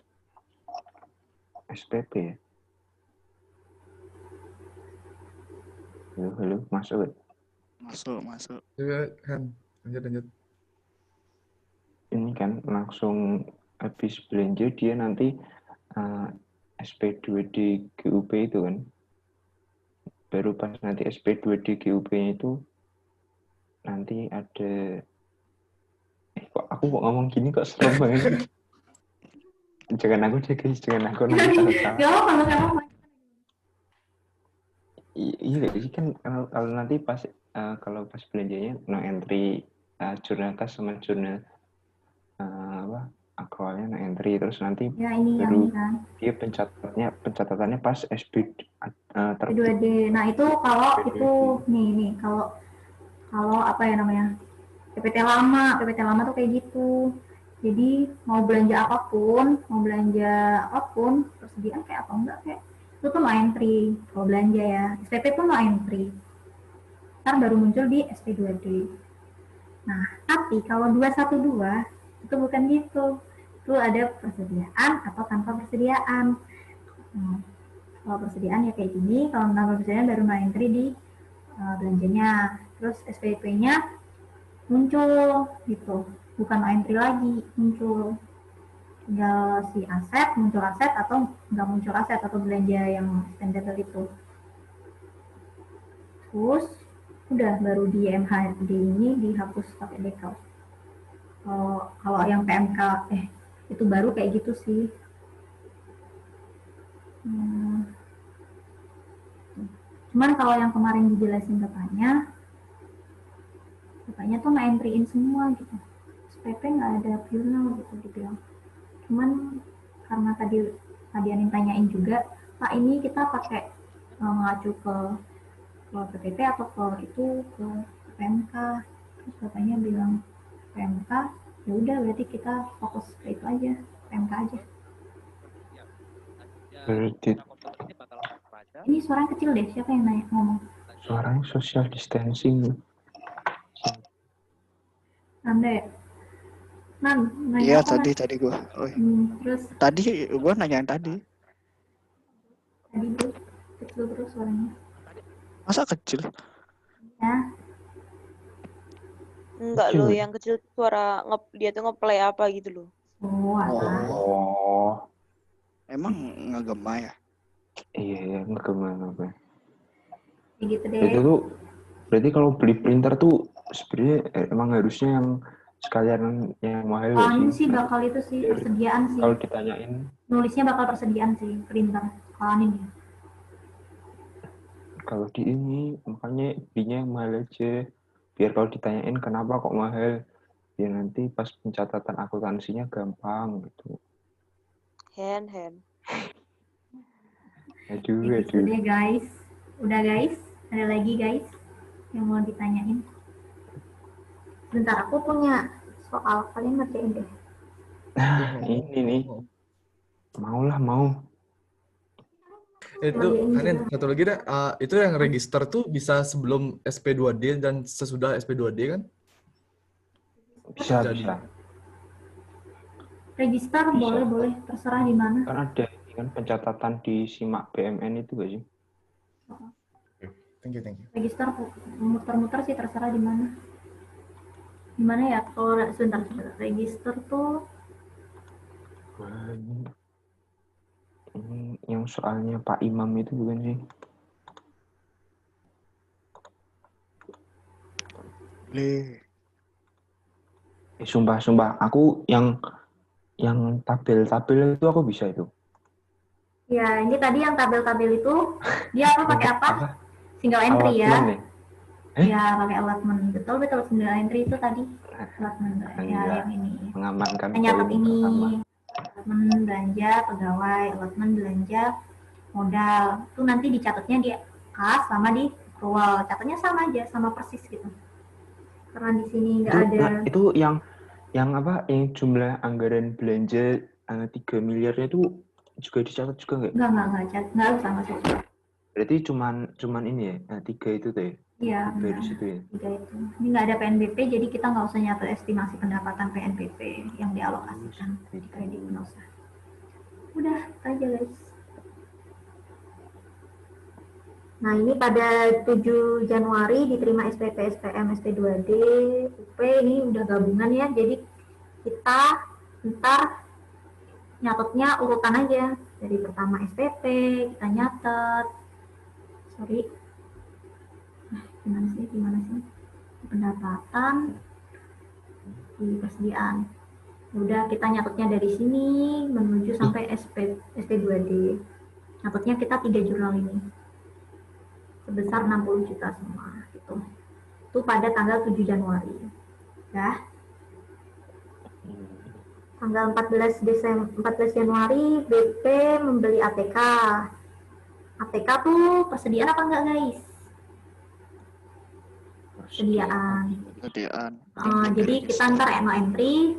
SPP ya? Halo, masuk. Masuk. Kan, lanjut. Ini kan langsung habis belanja dia nanti SP2D GUP itu kan. Baru pas nanti SP2D GUP-nya itu nanti ada kok aku kok ngomong gini kok serem banget. Jangan aku deh guys, jangan aku nanti salah. Iya sih kan kalau nanti pas kalau pas belanjanya no entry jurnal kas sama jurnal aktualnya no entry terus nanti Ya ini baru kan. dia pencatatannya pas SP P2D. Nah itu kalau itu nih kalau apa ya namanya PPT lama tuh kayak gitu. Jadi mau belanja apapun persediaan kayak apa enggak kayak itu tuh no entry kalau belanja ya. SPP pun no entry. Ntar baru muncul di SP2D. Nah tapi kalau 212 itu bukan gitu. Itu ada persediaan atau tanpa persediaan. Kalau persediaan ya kayak gini, kalau tanpa persediaan baru no entry di belanjanya. Terus SPP-nya muncul gitu, bukan no entry lagi, muncul tinggal si aset, muncul aset atau nggak muncul aset atau belanja yang standar itu. Terus udah baru di MHD ini dihapus pakai decal. Kalau yang PMK itu baru kayak gitu sih. Cuman kalau yang kemarin dijelasin bapaknya tuh nggak entry-in semua gitu. SPP nggak ada jurnal gitu dibilang. Cuman karena tadi Anin tanyain juga, Pak ini kita pakai mengacu ke PPT atau ke PMK. Terus bapaknya bilang PMK, ya udah berarti kita fokus ke itu aja, PMK aja. Ini suaranya kecil deh, siapa yang ngomong? Suaranya social distancing. Anda ya? Iya tadi gue. Terus tadi gue nanya yang tadi. Tadi gue kecil terus suaranya. Masa kecil? Ya. Enggak loh, yang kecil suara dia tuh ngeplay apa gitu loh. Oh. Emang ngegema ya? Iya, ngegema. Gitu deh. Itu tuh berarti kalau beli printer tuh sebenarnya emang harusnya yang sekalian yang mahal ya ini sih bakal itu sih persediaan sih. Kalau ditanyain nulisnya bakal persediaan sih printer kalau ini. Kalau di ini makanya belinya yang mahal aja. Biar kalau ditanyain kenapa kok mahal, ya nanti pas pencatatan akuntansinya gampang gitu. Hand. Aduh. Udah guys. Ada lagi guys? yang mau ditanyain? Bentar, aku punya soal, kalian ngerjain deh. Nah, ini nih. Mau. Itu Hanin, satu lagi dah. Itu yang register tuh bisa sebelum SP2D dan sesudah SP2D kan? Bisa. Register Bisa. boleh, terserah di mana. Kan ada ini kan pencatatan di SIMAK BMN itu gak sih? Thank you. Register muter-muter sih terserah di mana. Di mana ya? Kalau sebentar. Register tuh Wah, ini yang soalnya Pak Imam itu bukan sih? Sumpah, aku yang tabel-tabel itu aku bisa itu. ya, ini tadi yang tabel-tabel itu dia pakai apa? Single entry ya. Allotment, Ya, pakai allotment. Betul single entry itu tadi. Allotment ya, yang ini. Mengamankan Nyatet poin ini. pertama. Allotment belanja pegawai, allotment belanja modal. Itu nanti dicatatnya di kas sama di accrual. Catatnya sama aja, sama persis gitu. Karena di sini nggak ada. Nah, itu yang apa? Yang jumlah anggaran belanja 3 miliarnya itu juga dicatat juga nggak? Nggak usah. Berarti cuman ini ya, 3 itu tuh ya? Iya, dari situ ya? 3 itu. Ini nggak ada PNBP, jadi kita nggak usah nyatet estimasi pendapatan PNBP yang dialokasikan di kredit nggak usah. Udah, itu aja guys. Nah, ini pada 7 Januari diterima SPP, SPM, SP2D, UP, ini udah gabungan ya, jadi kita ntar nyatetnya urutan aja. Dari pertama SPP, kita nyatet. Sorry. Gimana sih? Pendapatan di persediaan. Udah, kita nyatetnya dari sini menuju sampai SP2D. Nyatetnya kita 3 jurnal ini. Sebesar 60 juta semua gitu. Itu pada tanggal 7 Januari. Ya. Tanggal 14 Januari BP membeli ATK. ATK tuh persediaan apa enggak guys? Persediaan. Jadi kita ntar entry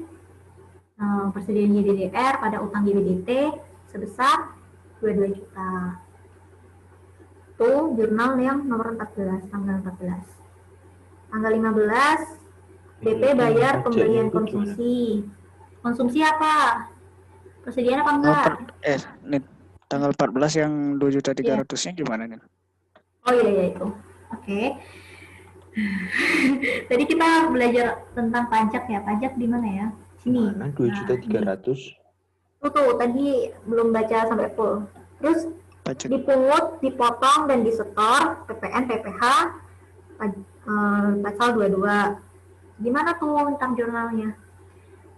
persediaan YDDR pada utang YDDT sebesar 22 juta. Itu jurnal yang nomor 14, tanggal 14. Tanggal 15 BP bayar pembelian konsumsi. Konsumsi apa? Persediaan apa enggak? Nih, tanggal 14 yang 2.300.000-nya gimana nih? Oh iya itu. Oke. Tadi kita belajar tentang pajak ya. Pajak di mana ya? Sini. Mana 2.300.000? Tuh, tadi belum baca sampai full. Terus pajak dipungut, dipotong dan disetor PPN, PPH pasal 22. Gimana tuh tentang jurnalnya?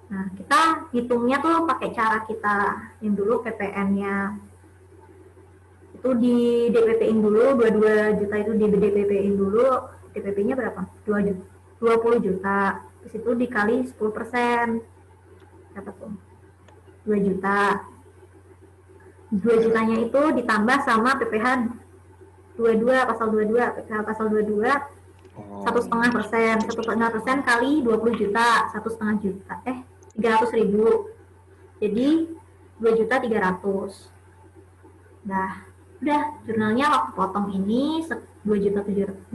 Nah, kita hitungnya tuh pakai cara kita yang dulu PPN-nya itu di DPP-in dulu, 22 juta itu di DPP-in dulu, DPP-nya berapa? 20 juta. Terus itu dikali 10%. Berapa tuh? 2 juta. 2 jutanya itu ditambah sama PPH 22, pasal 22, PPH pasal 22, 1,5%. 1,5% kali 20 juta, 1,5 juta. 300.000. Jadi 2.300.000. Nah, udah jurnalnya waktu potong ini 2.300.000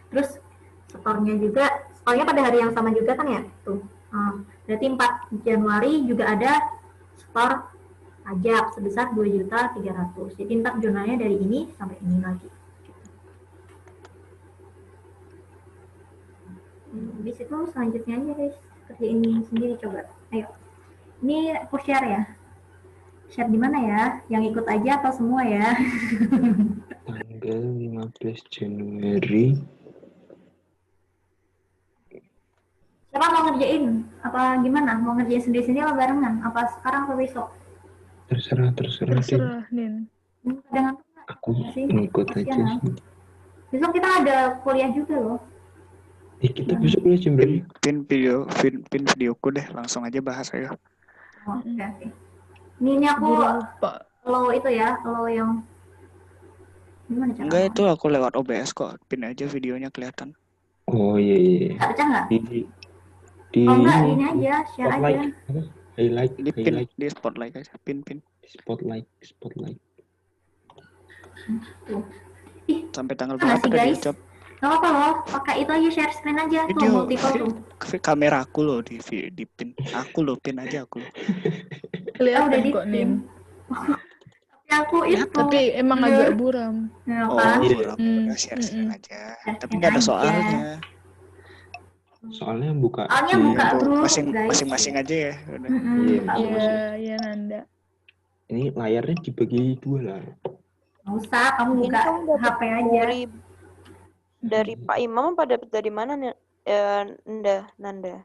terus setornya pada hari yang sama juga kan ya tuh. Berarti 4 Januari juga ada setor pajak sebesar 2.300.000. Jadi ntar jurnalnya dari ini sampai ini lagi. Habis itu selanjutnya aja guys, kerjain sendiri coba. Ayo. Ini aku share ya. Share di mana ya? Yang ikut aja atau semua ya? Tanggal 15 Januari. Siapa mau ngerjain? Apa gimana? Mau ngerjain sendiri-sendiri apa barengan? Apa sekarang atau besok? Terserah, Nin. Aku ngikut aja sih. Besok kita ada kuliah juga loh. Kita besok kuliah jam berapa? Pin videoku deh, langsung aja bahas ayo. Oke. Ini aku kalau itu ya, kalau yang Gimana cara Enggak, itu ngomong? aku lewat OBS kok. Pin aja videonya kelihatan. Oh iya iya. Bisa pecah nggak? Di Oh enggak, ini ini aja, share aja. spotlight apa? Highlight Di pin, highlight di spotlight aja. Pin. spotlight. Tuh. Ih, Sampai tanggal mana berapa sih tadi, guys? Ucap? Gak apa-apa loh, pakai itu aja share screen aja tuh, Video, multiple tuh. kamera aku loh di pin. Aku loh, pin aja aku loh. Kelihatan udah di kok, Nin. Tapi aku itu. Tapi emang blur. agak buram. Ya, Oh, kan? buram. Udah share screen aja. Tapi nggak ada aja. soalnya. Soalnya buka Soalnya di buka Itu bro, guys. masing-masing aja ya. Udah. Iya, Iya, Nanda. ini layarnya dibagi 2 lah. Nggak usah, kamu Ini buka kamu dapat HP aja. dari Pak Imam apa dapat dari mana nih? Nanda.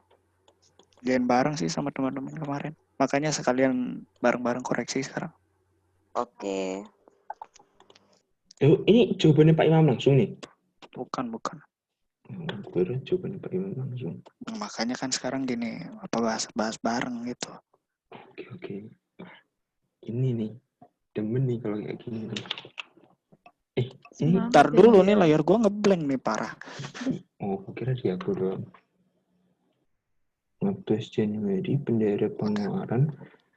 Join bareng sih sama teman-teman kemarin. Makanya sekalian bareng-bareng koreksi sekarang. Oke. Ini jawabannya Pak Imam langsung nih. Bukan. Baru jawabannya Pak Imam langsung. Makanya kan sekarang gini, apa bahas bareng gitu. Oke. Ini nih. Demen nih kalau kayak gini nih. Ini Ntar dulu nih layar gua ngeblank nih parah. Oh, aku kira di aku doang. 15 Januari bendera pengeluaran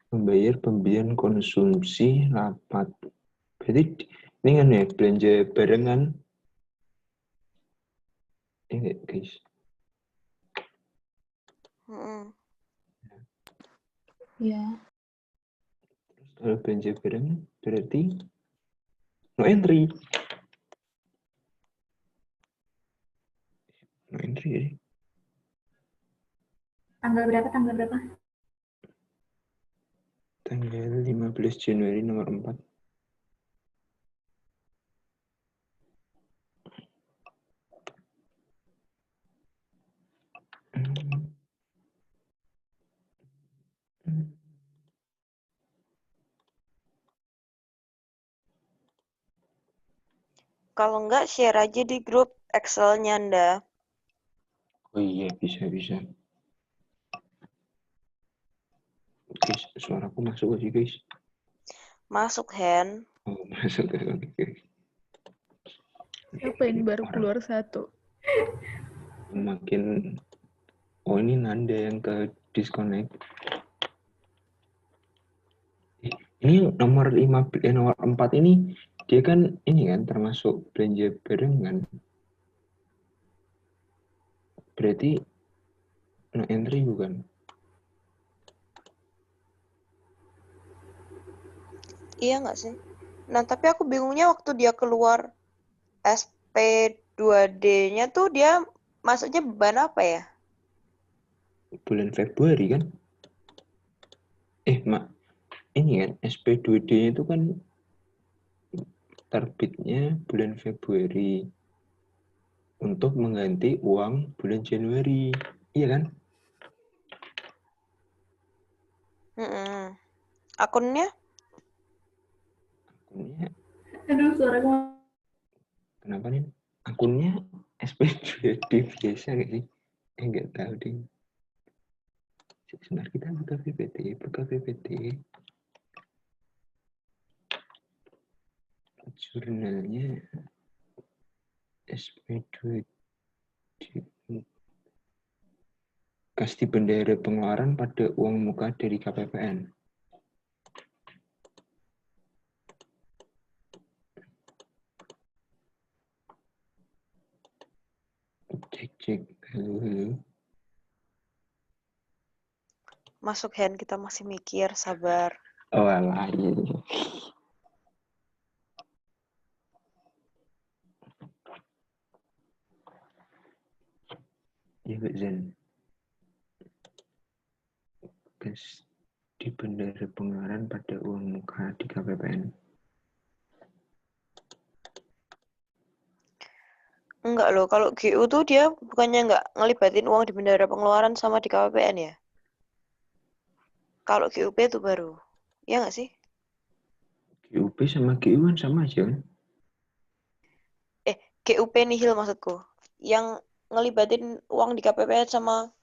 membayar pembelian konsumsi rapat. Berarti ini kan ya belanja barengan. Enggak guys. Ya. Terus kalau belanja bareng berarti no entry. No entry ya. Tanggal berapa? Tanggal 15 Januari nomor 4. Kalau enggak share aja di grup Excel-nya Anda. Oh iya, bisa. Guys, suaraku masuk sih guys. Masuk, Hen. Oh, masuk ke oke. Siapa ini baru keluar satu? Makin ini Nanda yang ke disconnect. Ini nomor 4 ini dia kan ini kan termasuk belanja bareng kan. Berarti no entry bukan? Iya nggak sih? Nah, tapi aku bingungnya waktu dia keluar SP2D-nya tuh dia masuknya beban apa ya? Bulan Februari kan? Ini kan SP2D itu kan terbitnya bulan Februari untuk mengganti uang bulan Januari. Iya kan? Akunnya? Aduh, suaraku. Kenapa nih? Akunnya SP2D biasa nggak sih? Nggak tahu deh. Sebentar kita buka PPT. Jurnalnya SP2D. Kasti bendera pengeluaran pada uang muka dari KPPN. Cek. Halo. Masuk, Hen. Kita masih mikir. Sabar. Oh, alah. Iya, Mbak Zen. Di bendera pengeluaran pada uang muka di KPPN. Enggak loh, kalau GU tuh dia bukannya nggak ngelibatin uang di bendera pengeluaran sama di KPPN ya? Kalau GUP itu baru. Iya nggak sih? GUP sama GU kan sama aja kan? GUP nihil maksudku. Yang ngelibatin uang di KPPN sama